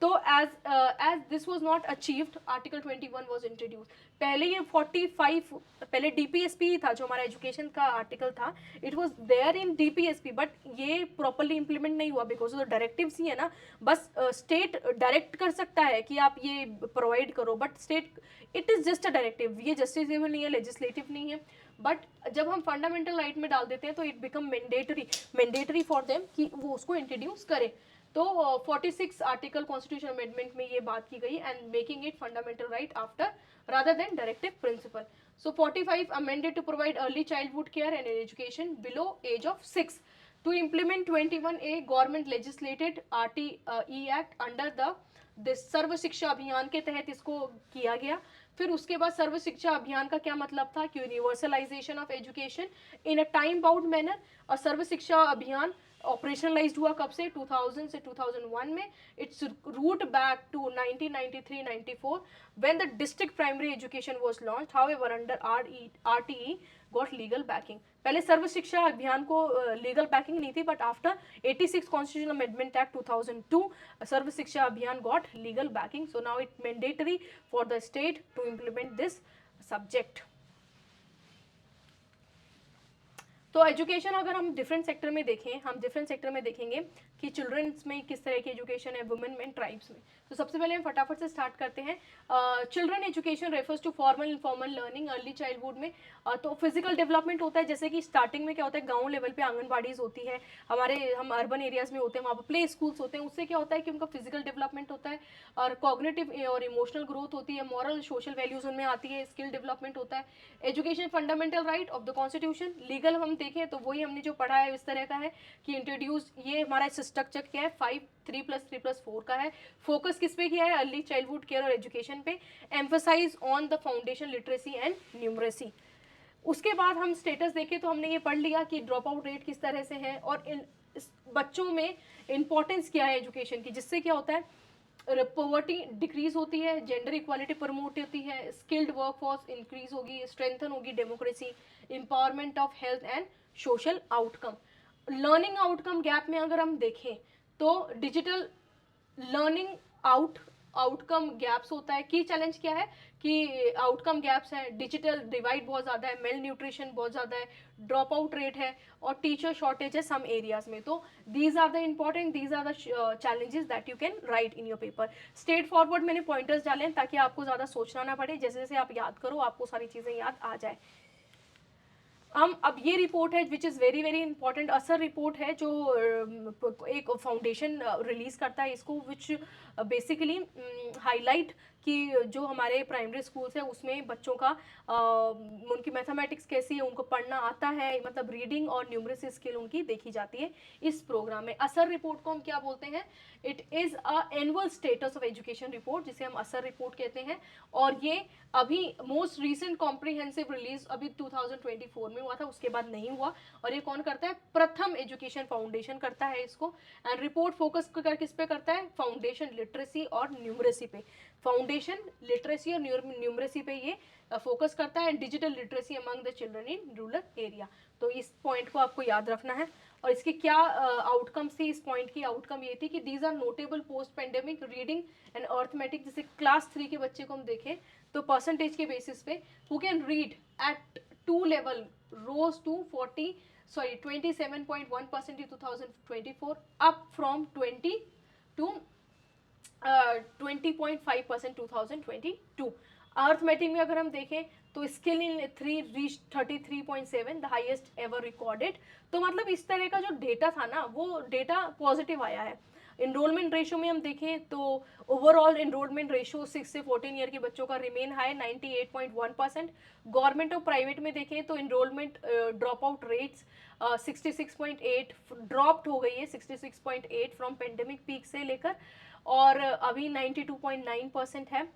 तो as this was not achieved, article 21 was introduce. पहले ये 45, पहले डीपीएसपी ही था जो हमारा एजुकेशन का आर्टिकल था, it was there in DPSP, but ये प्रॉपर्ली इंप्लीमेंट नहीं हुआ बिकॉज ऑफ द डायरेक्टिव्स ही है ना। बस स्टेट डायरेक्ट कर सकता है कि आप ये प्रोवाइड करो, but state it is just a directive, ये जस्टिसेबल नहीं है, लेजिस्लेटिव नहीं है। बट जब हम फंडामेंटल राइट में डाल देते हैं तो it become mandatory for them कि वो उसको इंट्रोड्यूस करें। तो 46 आर्टिकल कॉन्स्टिट्यूशन अमेंडमेंट में ये बात की गई and making it fundamental right after rather than directive principle. So 45 amended to provide early childhood care and education below age of 6. To implement 21A, government legislated RTE Act under the सर्व शिक्षा अभियान के तहत इसको किया गया। फिर उसके बाद सर्व शिक्षा अभियान का क्या मतलब था कि universalization of education in a time bound manner. और सर्व शिक्षा अभियान ऑपरेशनलाइज्ड हुआ कब से, 2000 से 2001 में। It's root back to 1993-94 when the district primary education was launched, however under RTE got legal backing. पहले सर्व शिक्षा अभियान को लीगल बैकिंग नहीं थी, but after 86 constitution amendment act 2002 Sarva Shiksha Abhiyan got legal backing, so now it mandatory for the state to implement this subject. तो education अगर हम different sector में देखें, हम डिफरेंट सेक्टर में देखेंगे कि चिल्ड्रंस में किस तरह की एजुकेशन है, वुमेन में, ट्राइब्स में। तो सबसे पहले हम फटाफट से स्टार्ट करते हैं। Children education refers to formal informal learning early childhood में। तो फिजिकल डेवलपमेंट होता है, जैसे कि स्टार्टिंग में क्या होता है, गाँव लेवल पे आंगनबाड़ीज होती है, हम अर्बन एरियाज में होते हैं, वहाँ पर प्ले स्कूल्स होते हैं। उससे क्या होता है कि उनका फिजिकल डेवलपमेंट होता है और कॉग्निटिव और इमोशनल ग्रोथ होती है, मॉरल सोशल वैल्यूज उनमें आती है, स्किल डेवलपमेंट होता है। Education fundamental right of the constitution. Legal हम देखें तो वही हमने जो पढ़ा है इस तरह का है कि इंट्रोड्यूस, ये हमारा स्ट्रक्चर क्या है, 5 3+3+4 का है। फोकस किस पे किया है, अर्ली चाइल्डहुड केयर और एजुकेशन पे। Emphasise on the foundation literacy and numeracy. उसके बाद हम स्टेटस देखें तो हमने ये पढ़ लिया कि ड्रॉप आउट रेट किस तरह से है और बच्चों में इंपॉर्टेंस क्या है एजुकेशन की, जिससे क्या होता है, पॉवर्टी डिक्रीज होती है, जेंडर इक्वालिटी प्रमोट होती है, स्किल्ड वर्कफोर्स इंक्रीज होगी, स्ट्रेंथन होगी democracy, empowerment of health and social outcome. Learning outcome gap में अगर हम देखें तो डिजिटल लर्निंग आउटकम गैप्स होता है। की चैलेंज क्या है कि आउटकम गैप्स है, डिजिटल डिवाइड बहुत ज़्यादा है, मेल न्यूट्रिशन बहुत ज़्यादा है, ड्रॉप आउट रेट है और टीचर शॉर्टेज है सम एरियाज में। तो these are the challenges that you can write in your paper. Straightforward मैंने पॉइंटर्स डाले हैं ताकि आपको ज़्यादा सोचना ना पड़े, जैसे जैसे आप याद करो आपको सारी चीज़ें याद आ जाए। हम अब ये रिपोर्ट है which is very very important, असर रिपोर्ट है जो एक फाउंडेशन रिलीज करता है इसको, विच बेसिकली हाईलाइट कि जो हमारे प्राइमरी स्कूल्स है उसमें बच्चों का उनकी मैथमेटिक्स कैसी है, उनको पढ़ना आता है, मतलब रीडिंग और न्यूमरेसी स्किल उनकी देखी जाती है इस प्रोग्राम में। असर रिपोर्ट को हम क्या बोलते हैं, it is a annual status of education report, जिसे हम असर रिपोर्ट कहते हैं। और ये अभी मोस्ट रीसेंट कॉम्प्रिहेंसिव रिलीज अभी 2024 में हुआ था, उसके बाद नहीं हुआ। और ये कौन करता है, प्रथम एजुकेशन फाउंडेशन करता है इसको। एंड रिपोर्ट फोकस किस पे करता है, फाउंडेशन लिटरेसी और न्यूमरेसी पे। फाउंडेशन लिटरेसी और न्यूमरेसी पे ये फोकस करता है, and digital literacy among the children in rural area. तो इस पॉइंट को आपको याद रखना है। और इसके क्या आउटकम्स थी, इस पॉइंट की आउटकम ये थी कि these are notable post pandemic reading and arithmetic. जैसे क्लास 3 के बच्चे को हम देखें तो परसेंटेज के बेसिस पे who can read at 2 level rose to 27.1% in 2024 up from 20 to 20.5% 2022। Arithmetic में अगर हम देखें तो skill in 3 reach 33.7, the highest ever recorded. तो मतलब इस तरह का जो डेटा था ना वो डेटा पॉजिटिव आया है। इनरोलमेंट रेशो में हम देखें तो ओवरऑल इनरोलमेंट रेशो 6 से 14 ईयर के बच्चों का रिमेन हाई 98.1%। गवर्नमेंट और प्राइवेट में देखें तो enrolment drop out rates 66.8 dropped हो गई है 66.8 फ्रॉम पेंडेमिक पीक से लेकर, और अभी 92.9% है।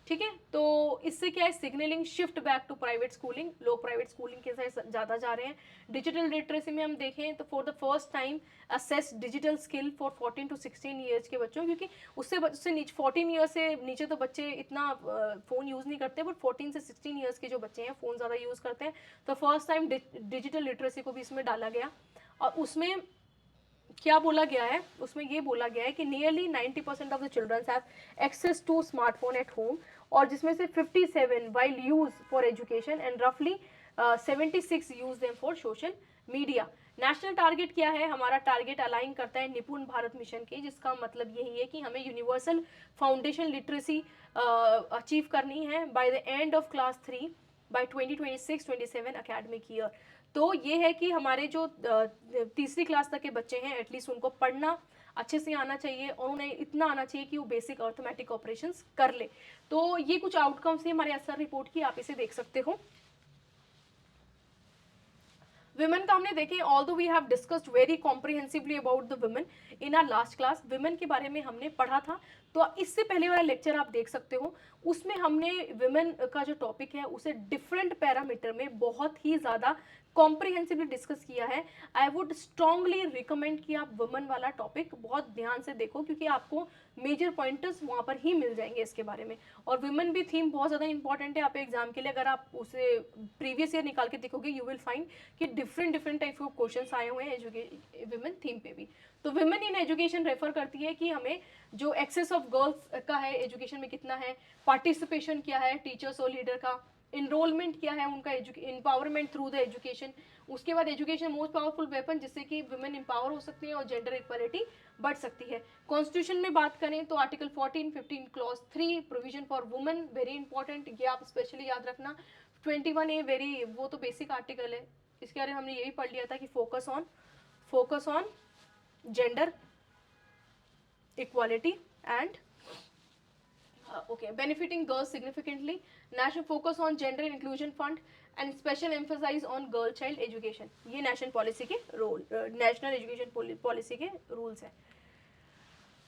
ठीक है, तो इससे क्या है, signalling shift back to private schooling, लोग प्राइवेट स्कूलिंग के साथ ज़्यादा जा रहे हैं। डिजिटल लिटरेसी में हम देखें तो for the first time assess digital skill for 14 to 16 years के बच्चों, क्योंकि उससे नीचे 14 ईयर से नीचे तो बच्चे इतना फ़ोन यूज़ नहीं करते, बट 14 से 16 ईयर्स के जो बच्चे हैं फ़ोन ज़्यादा यूज़ करते हैं। तो फर्स्ट टाइम डिजिटल लिटरेसी को भी इसमें डाला गया, और उसमें क्या बोला गया है, उसमें ये बोला गया है कि nearly 90% of the childrens have access to smartphone at home, और जिसमें से 57 while use for education and रफली 76 use them for social media. National target क्या है, हमारा टारगेट अलाइन करता है निपुण भारत मिशन के, जिसका मतलब यही है कि हमें यूनिवर्सल फाउंडेशन लिटरेसी अचीव करनी है by the end of class 3 by 2026-27 academic year. तो ये है कि हमारे जो तीसरी क्लास तक के बच्चे हैं एटलीस्ट उनको पढ़ना अच्छे से आना चाहिए, और उन्हें इतना आना चाहिए कि वो बेसिक अर्थमेटिक ऑपरेशंस कर ले। तो ये कुछ आउटकम्स हैं हमारे असर रिपोर्ट की, आप इसे देख सकते हो। विमेन का हमने देखे, although we have discussed very comprehensively about the women in our last class, women के बारे में हमने पढ़ा था। तो इससे पहले वाला लेक्चर आप देख सकते हो, उसमें हमने विमेन का जो टॉपिक है उसे डिफरेंट पैरामीटर में बहुत ही ज़्यादा कॉम्प्रिहेंसिवली डिस्कस किया है। आई वुड स्ट्रांगली रिकमेंड कि आप वुमेन वाला टॉपिक बहुत ध्यान से देखो, क्योंकि आपको मेजर पॉइंटर्स वहाँ पर ही मिल जाएंगे इसके बारे में। और वुमेन भी थीम बहुत ज़्यादा इंपॉर्टेंट है आप एग्जाम के लिए, अगर आप उसे प्रीवियस ईयर निकाल के देखोगे यू विल फाइंड कि डिफरेंट टाइप ऑफ क्वेश्चन आए हुए हैं वुमेन थीम पे भी। तो वुमेन इन एजुकेशन रेफर करती है कि हमें जो एक्सेस ऑफ गर्ल्स का है एजुकेशन में कितना है, पार्टिसिपेशन क्या है टीचर्स और लीडर का, इनरोलमेंट क्या है उनका, एम्पावरमेंट थ्रू द एजुकेशन, उसके बाद एजुकेशन मोस्ट पावरफुल वेपन जिससे कि वुमेन एम्पावर हो सकती है और जेंडर इक्वालिटी बढ़ सकती है। कॉन्स्टिट्यूशन में बात करें तो article 14, 15 clause 3 provision for women very important, ये आप स्पेशली याद रखना। 21A वेरी, वो तो बेसिक आर्टिकल है, इसके बारे में हमने यही पढ़ लिया था कि focus on gender equality and benefiting girls significantly, national focus on gender inclusion fund and special emphasis on girl child education, ये नेशनल पॉलिसी के रोल, नेशनल एजुकेशन पॉलिसी के रूल्स हैं।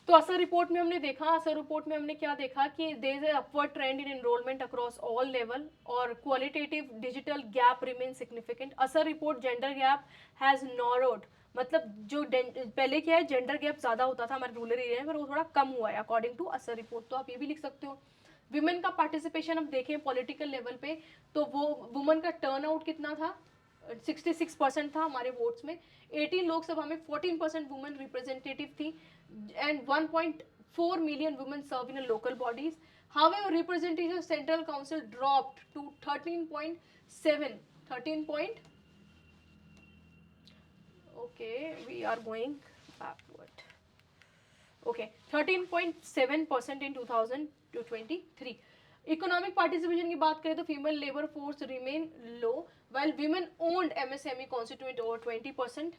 तो असर रिपोर्ट में हमने देखा, असर रिपोर्ट में हमने क्या देखा कि there is upward trend in enrolment across all level, और qualitative digital gap remain significant. ASER report gender gap has narrowed, मतलब जो पहले क्या है जेंडर गैप ज़्यादा होता था हमारे रूरल एरिया में, पर वो थोड़ा कम हुआ है अकॉर्डिंग टू असर रिपोर्ट। तो आप ये भी लिख सकते हो। विमेन का पार्टिसिपेशन हम देखें पॉलिटिकल लेवल पे, तो वो वुमेन का टर्नआउट कितना था, 66% था हमारे वोट्स में। 18 लोकसभा में 14% वुमेन रिप्रेजेंटेटिव थी, and 1.4 million women serve in local bodies. However, representation of Central Council dropped to 13.7. 13 point. Okay, we are going backward. Okay, 13.7% in 2023. Economic participation की बात करें तो female labour force remain low, while women owned MSME constitute over 20%,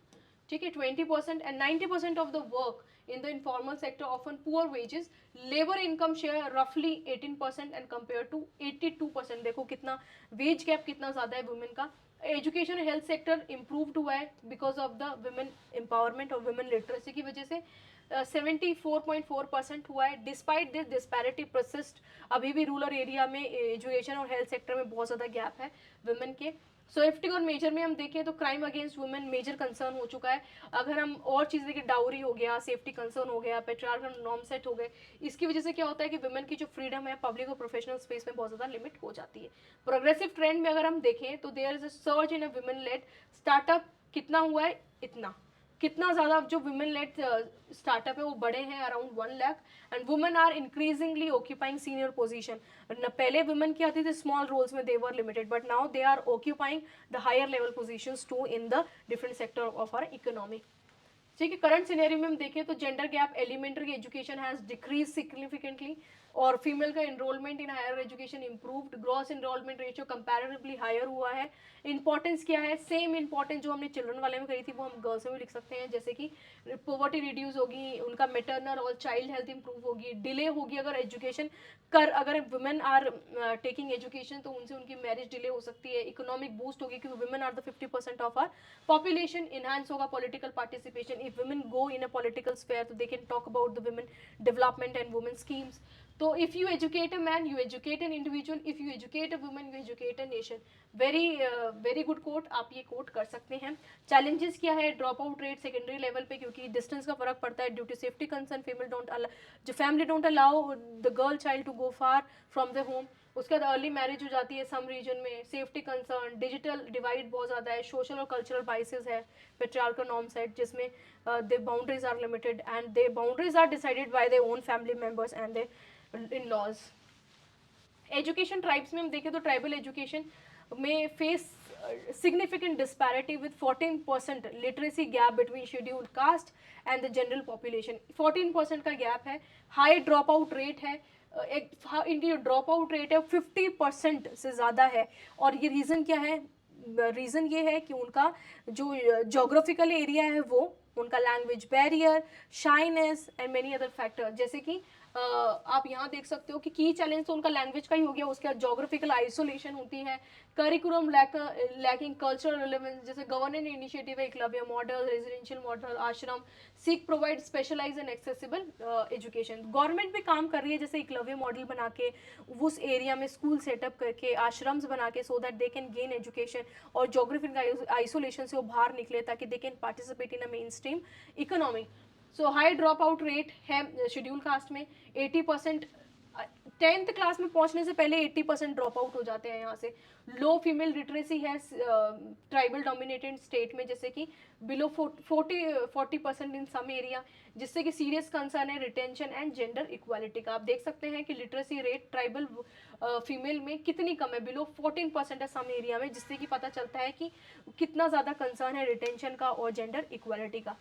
ठीक है 20%, and 90% of the work in the informal sector often poor wages, labor income share roughly 18% and compared to 82%। देखो कितना veg gap कितना ज़्यादा है women का। Education health sector improved हुआ है because of the women empowerment और वुमेन लिटरेसी की वजह से 74.4% हुआ है। डिस्पाइट दिस डिस्पैरिटी परसिस्ट, अभी भी रूरल एरिया में एजुकेशन और हेल्थ सेक्टर में बहुत ज़्यादा गैप है वुमेन के। सेफ्टी और मेजर में हम देखें तो crime against women major concern हो चुका है। अगर हम और चीज़ देखें, डाउरी हो गया, सेफ्टी कंसर्न हो गया, पेट्रियार्कल नॉर्म सेट हो गए, इसकी वजह से क्या होता है कि वुमेन की जो फ्रीडम है पब्लिक और प्रोफेशनल स्पेस में बहुत ज़्यादा लिमिट हो जाती है। प्रोग्रेसिव ट्रेंड में अगर हम देखें तो there is a surge in a women led startup, कितना हुआ है, इतना कितना ज़्यादा जो वुमेन लेड स्टार्टअप है वो बड़े हैं around 1 lakh, and women are increasingly occupying senior position. पहले वुमेन क्या आती थी स्मॉल रोल्स में, they were limited, but now they are occupying the higher level positions to in the different sector of our economy. ठीक है, current scenario में हम देखें तो gender gap elementary education has decrease significantly, और female का enrolment in higher education improved, gross enrolment ratio comparatively higher हुआ है। इंपॉर्टेंस क्या है, सेम इंपॉर्टेंस जो हमने चिल्ड्रन वाले में कही थी वो हम गर्ल्स में भी लिख सकते हैं, जैसे कि पॉवर्टी रिड्यूस होगी, उनका मेटरनल और चाइल्ड हेल्थ इंप्रूव होगी, डिले होगी अगर एजुकेशन अगर वुमेन आर टेकिंग एजुकेशन तो उनसे उनकी मैरिज डिले हो सकती है, इकोनॉमिक बूस्ट होगी क्योंकि women are the 50% of our population, enhance होगा political participation, if women go in a political sphere तो they can talk about the women development and women schemes. तो if you educate a man you educate an individual, if you educate a women you educate a nation. Very good quote, आप ये quote कर सकते हैं। Challenges क्या है, drop out rate secondary level पे क्योंकि डिस्टेंस का फर्क पड़ता है, due to safety concern female don't जो family don't allow the girl child to go far from the home. उसके बाद अर्ली मैरिज हो जाती है सम रीजन में, सेफ्टी कंसर्न, डिजिटल डिवाइड बहुत ज़्यादा है, सोशल और कल्चरल बाइसेस है, पेट्रियार्कल नॉर्म सेट जिसमें the boundaries are limited and the boundaries are decided by their own family members and their in-laws. Education tribes में हम देखें तो ट्राइबल एजुकेशन में face significant disparity with 14% literacy gap between scheduled caste and the general population. 14% का gap है, high drop out rate है, इनकी जो ड्रॉप आउट रेट है 50% से ज़्यादा है। और ये रीज़न क्या है, रीज़न ये है कि उनका जो जोग्राफिकल एरिया है वो, उनका language barrier, shyness and many other factor, जैसे कि आप यहाँ देख सकते हो कि की चैलेंज तो उनका लैंग्वेज का ही हो गया, उसके बाद जोग्राफिकल आइसोलेशन होती है, करिकुलम लैकिंग कल्चरल रिलेवेंस, जैसे गवर्नमेंट इनिशिएटिव है Eklavya model, residential model, ashram, seek provide specialise and accessible education. Government भी काम कर रही है जैसे एकलव्य मॉडल बना के उस एरिया में स्कूल सेटअप करके, आश्रम्स बना के, so that they can gain education और जोग्राफिकल आइसोलेशन से वो बाहर निकले ताकि they can participate in a main stream economy. So high drop out rate है शेड्यूल कास्ट में, 80%, 10th क्लास में पहुंचने से पहले 80% ड्रॉप आउट हो जाते हैं यहाँ से। लो फीमेल लिटरेसी है ट्राइबल डोमिनेटेड स्टेट में, जैसे कि बिलो 40% इन सम एरिया, जिससे कि सीरियस कंसर्न है रिटेंशन एंड जेंडर इक्वालिटी का। आप देख सकते हैं कि लिटरेसी रेट ट्राइबल फीमेल में कितनी कम है, बिलो 14% है सम एरिया में, जिससे कि पता चलता है कि कितना ज़्यादा कंसर्न है रिटेंशन का और जेंडर इक्वालिटी का।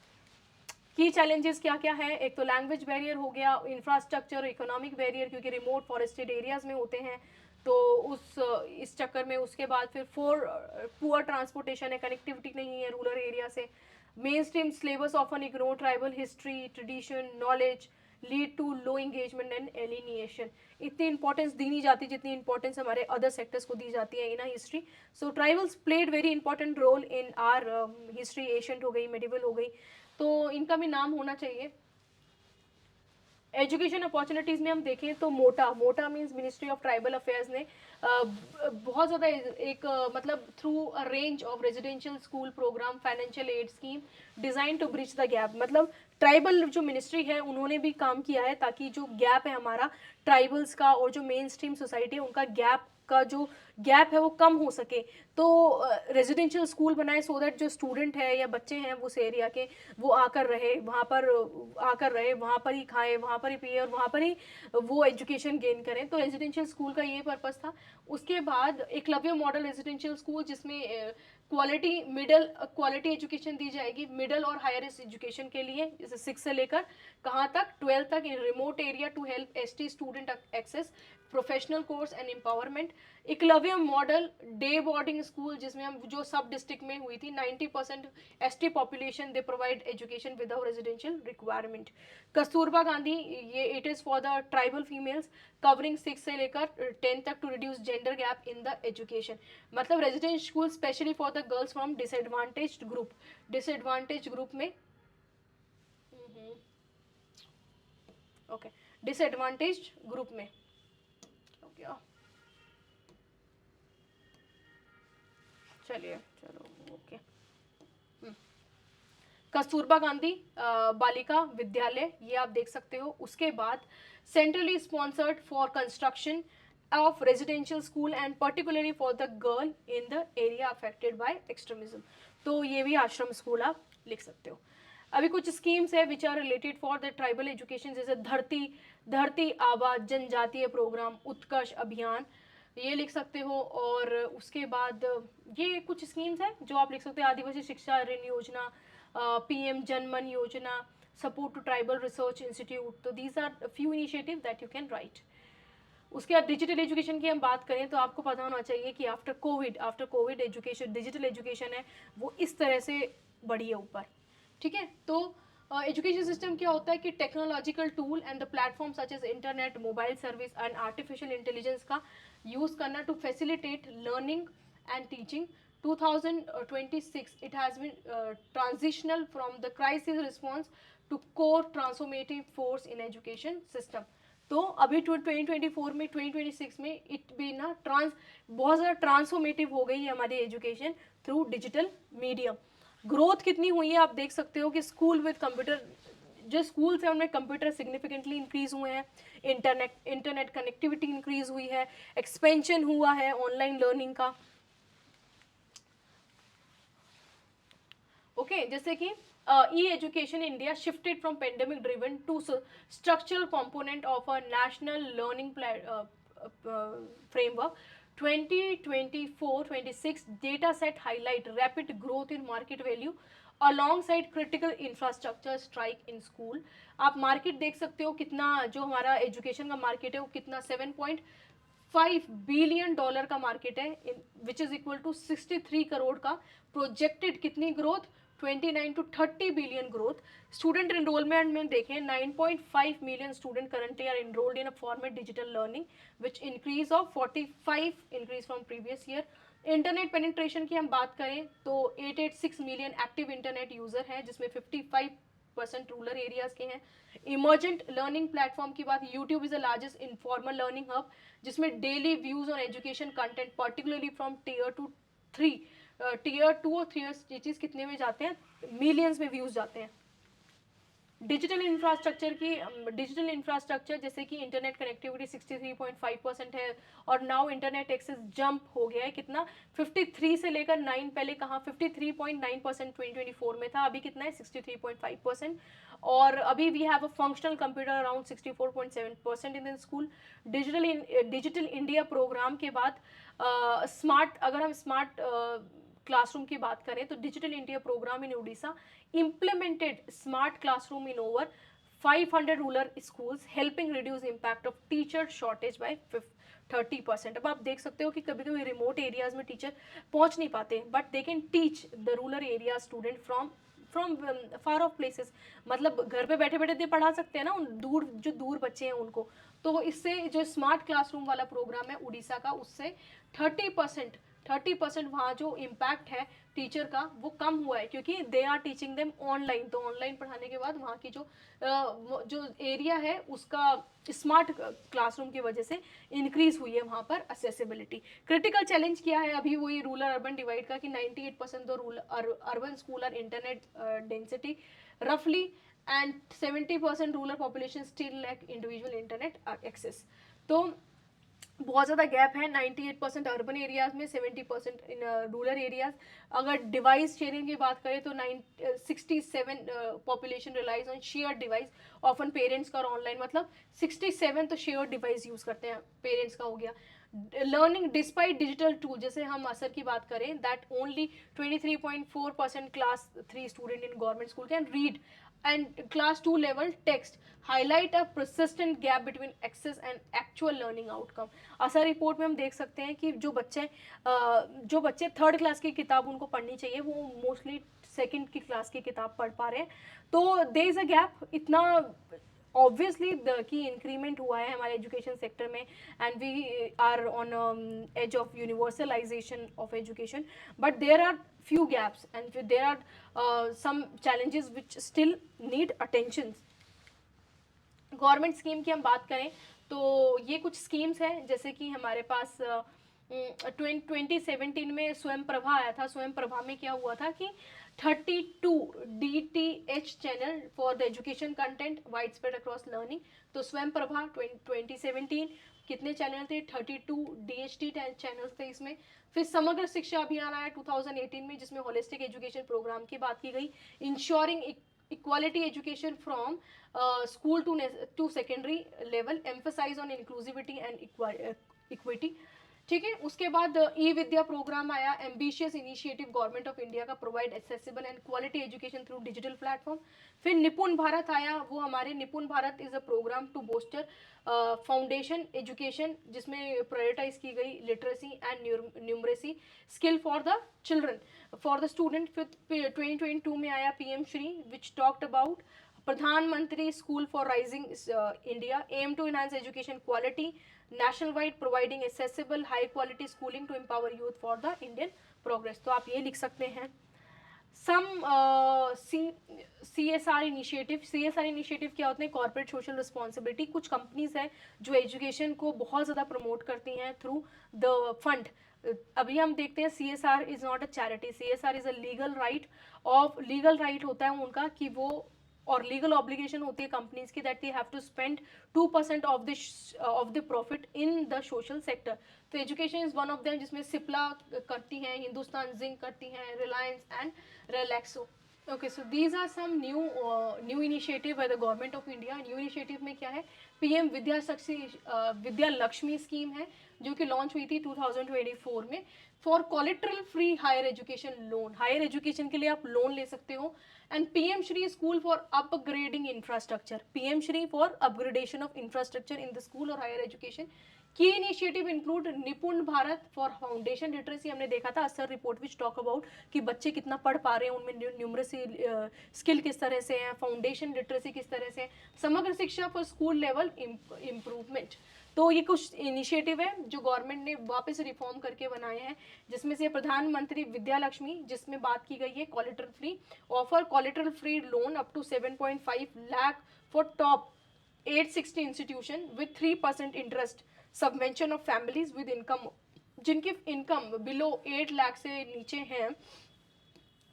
की चैलेंजेस क्या क्या है, एक तो लैंग्वेज बैरियर हो गया, इंफ्रास्ट्रक्चर, इकोनॉमिक बैरियर क्योंकि रिमोट फॉरेस्टेड एरियाज में होते हैं तो इस चक्कर में, उसके बाद फिर पुअर ट्रांसपोर्टेशन है, कनेक्टिविटी नहीं है रूरल एरिया से, mainstream syllabus often ignore tribal history tradition knowledge, lead to low engagement and alienation. इतनी इंपॉर्टेंस दी नहीं जाती जितनी इंपॉर्टेंस हमारे अदर सेक्टर्स को दी जाती है in a history. So tribals played very important role in our history, ancient हो गई, मेडिवल हो गई, तो इनका भी नाम होना चाहिए। एजुकेशन अपॉर्चुनिटीज़ में हम देखें तो मोटा means ministry of tribal affairs ने बहुत ज़्यादा एक मतलब through a range of residential school programme, financial aid scheme designed to bridge the gap, मतलब ट्राइबल जो मिनिस्ट्री है उन्होंने भी काम किया है ताकि जो गैप है हमारा ट्राइबल्स का और जो मेन स्ट्रीम सोसाइटी है उनका गैप का जो गैप है वो कम हो सके। तो रेजिडेंशियल स्कूल बनाए सो दैट जो स्टूडेंट है या बच्चे हैं उस एरिया के वो आकर रहे, वहाँ पर ही खाएं, वहाँ पर ही पिए और वहाँ पर ही वो एजुकेशन गेन करें। तो रेजिडेंशियल स्कूल का ये पर्पस था। उसके बाद एकलव्य मॉडल रेजिडेंशियल स्कूल जिसमें क्वालिटी एजुकेशन दी जाएगी मिडिल और हायर एजुकेशन के लिए, जैसे 6 से लेकर कहाँ तक 12 तक, in remote area to help ST student access professional course and empowerment. Eklavya model day boarding school जिसमें हम जो सब डिस्ट्रिक्ट में हुई थी, 90% ST population they provide education without residential requirement. Kasturba Gandhi, ये it is for the tribal females covering 6 से लेकर 10 तक to reduce gender gap in the education, मतलब residential school specially for the girls from disadvantaged group में, okay, disadvantaged group में क्या, चलिए चलो ओके। कस्तूरबा गांधी बालिका विद्यालय, ये आप देख सकते हो। उसके बाद centrally sponsored for construction of residential school and particularly for the girl in the area affected by extremism, तो ये भी आश्रम स्कूल आप लिख सकते हो। अभी कुछ स्कीम्स है which are related for the tribal education, जैसे धरती आबा जनजातीय प्रोग्राम, उत्कर्ष अभियान, ये लिख सकते हो। और उसके बाद ये कुछ स्कीम्स हैं जो आप लिख सकते हो, आदिवासी शिक्षा ऋण योजना, पीएम जनमन योजना, support to tribal research institute, तो these are few initiative that you can write. उसके बाद डिजिटल एजुकेशन की हम बात करें तो आपको पता होना चाहिए कि after Covid education, digital education है वो इस तरह से बढ़ी है ऊपर, ठीक है। तो एजुकेशन सिस्टम क्या होता है कि technological tool and the platform such as internet, mobile service and artificial intelligence का यूज करना to facilitate learning and teaching. 2026 it has been transitional from the crisis response to core transformative force in education system। तो अभी 2024 में 2026 में it भी ना बहुत ज़्यादा ट्रांसफॉर्मेटिव हो गई है हमारी education through digital medium. Growth कितनी हुई है आप देख सकते हो कि स्कूल विद कंप्यूटर, जो स्कूल्स हैं उनमें कंप्यूटर सिग्निफिकेंटली इंक्रीज हुए हैं, इंटरनेट कनेक्टिविटी इंक्रीज हुई है, एक्सपेंशन हुआ है ऑनलाइन लर्निंग का। ओके, जैसे कि e education India shifted from pandemic driven to structural component of a national learning framework. 2024-26 data set highlight rapid growth in market value alongside critical infrastructure strike in school। आप market देख सकते हो कितना, जो हमारा education का market है वो कितना 7.5 बिलियन डॉलर का मार्केट है, which is equal to 63 crore का। प्रोजेक्टेड कितनी growth, 29 to 30 billion growth. Student enrolment में देखें 9.5 million student currently are enrolled in a format digital learning which increase of 45 increase from previous year. Internet penetration की हम बात करें तो 886 मिलियन एक्टिव इंटरनेट यूजर हैं, जिसमें 55% रूरल एरियाज के हैं। इमर्जेंट लर्निंग प्लेटफॉर्म की बात, YouTube is the largest informal learning hub, जिसमें daily views on education content particularly from tier 2 और 3 चीज कितने में जाते हैं, मिलियंस में व्यूज जाते हैं। डिजिटल इंफ्रास्ट्रक्चर जैसे कि इंटरनेट कनेक्टिविटी 63.5% है, और नाउ इंटरनेट एक्सेस जंप हो गया है कितना, 53 से लेकर 9, पहले कहाँ 53.9% 2024 में था, अभी कितना है 63.5%। और अभी we have a functional computer around 64.7% in the school. Digital India programme के बाद अगर हम स्मार्ट क्लासरूम की बात करें तो digital India programme in Orissa implemented smart classroom in over 500 rural schools helping reduce impact of teacher shortage by 30%। अब आप देख सकते हो कि कभी कभी रिमोट एरियाज में टीचर पहुंच नहीं पाते, but they can teach the rural area student from far of places, मतलब घर पे बैठे बैठे दे पढ़ा सकते हैं ना उन दूर बच्चे हैं उनको। तो इससे जो स्मार्ट क्लासरूम वाला प्रोग्राम है उड़ीसा का, उससे 30% वहाँ जो इम्पैक्ट है टीचर का वो कम हुआ है, क्योंकि they are teaching them online. तो ऑनलाइन पढ़ाने के बाद वहाँ की जो एरिया है उसका स्मार्ट क्लासरूम की वजह से इंक्रीज हुई है वहाँ पर असेसिबिलिटी। क्रिटिकल चैलेंज क्या है अभी वही रूरल अर्बन डिवाइड का, कि 98% दो urban school are internet density रफली and 70% rural population still lack individual internet access. तो बहुत ज़्यादा गैप है, 98% अर्बन एरियाज में, 70% इन रूरल एरियाज। अगर डिवाइस शेयरिंग की बात करें तो 67 population relies on share device, often parents का और ऑनलाइन, मतलब 67 तो शेयर डिवाइस यूज़ करते हैं, पेरेंट्स का हो गया। लर्निंग डिस्पाइट डिजिटल टूल, जैसे हम असर की बात करें, that only 23.4% class 3 student in government school can read and class 2 level text, highlight a persistent gap between access and actual learning outcome। असर रिपोर्ट में हम देख सकते हैं कि जो बच्चे थर्ड क्लास की किताब उनको पढ़नी चाहिए वो मोस्टली सेकंड की क्लास की किताब पढ़ पा रहे हैं। तो देयर इज अ गैप, इतना ऑब्वियसली की इंक्रीमेंट हुआ है हमारे एजुकेशन सेक्टर में, and we are on edge of universalisation of education, but there are few gaps and there are some challenges which still need attention। Government scheme की हम बात करें तो ये कुछ स्कीम्स हैं, जैसे कि हमारे पास 2017 में स्वयं प्रभा आया था। स्वयं प्रभा में क्या हुआ था कि 32 DTH channel for the education content wide spread across learning. तो स्वयं प्रभा 2017 कितने चैनल थे, 32 DHT चैनल्स थे इसमें। फिर समग्र शिक्षा अभियान आया 2018 में, जिसमें होलिस्टिक एजुकेशन प्रोग्राम की बात की गई। Ensuring equality education from school to secondary level, emphasise on inclusivity and equity. ठीक है। उसके बाद ई विद्या प्रोग्राम आया, ambitious initiative government of India का, provide accessible and quality education through digital platform. फिर निपुण भारत आया, वो हमारे Nipun Bharat is a programme to booster foundation education, जिसमें प्रायोरिटाइज की गई literacy and numeracy skill for the children, for the student. फिर 2022 में आया PM Shri, which talked about प्रधानमंत्री school for rising India, aim to enhance education quality national wide, providing accessible high quality schooling to empower youth for the Indian progress. तो आप ये लिख सकते हैं। Some CSR initiative. CSR initiative क्या होते हैं? Corporate social responsibility. कुछ कंपनीज हैं जो एजुकेशन को बहुत ज़्यादा प्रमोट करती हैं थ्रू द फंड। अभी हम देखते हैं CSR is not a charity, CSR is a legal right of, legal right होता है उनका कि वो, और लीगल ऑब्लिगेशन होती है कंपनीज की, that they have to spend 2% of the profit in the social sector. तो education is one of them, जिसमें सिप्ला करती हैं, हिंदुस्तान जिंक करती हैं, Reliance and Relaxo. Okay, so these are some new initiative by the government of India. New initiative में क्या है? PM Vidya Lakshmi scheme है, जो कि लॉन्च हुई थी 2024 में, for collateral free higher education loan. Higher education के लिए आप लोन ले सकते हो। And PM Shri school for upgrading infrastructure, PM Shri for upgradation of infrastructure in the school और higher education. Key initiative include Nipun Bharat for foundation literacy. हमने देखा था असर रिपोर्ट विच टॉक अबाउट कि बच्चे कितना पढ़ पा रहे हैं, उनमें न्यूमरेसी स्किल किस तरह से है, फाउंडेशन लिटरेसी किस तरह से है, समग्र शिक्षा फॉर स्कूल लेवल इम्प्रूवमेंट। तो ये कुछ इनिशिएटिव है जो गवर्नमेंट ने वापस रिफॉर्म करके बनाए हैं, जिसमें से प्रधानमंत्री विद्या लक्ष्मी, जिसमें बात की गई है collateral free, offer collateral free loan up to 7.5 lakh for top 860 institution with 3% interest subvention of families with income, जिनकी इनकम बिलो 8 लाख से नीचे हैं,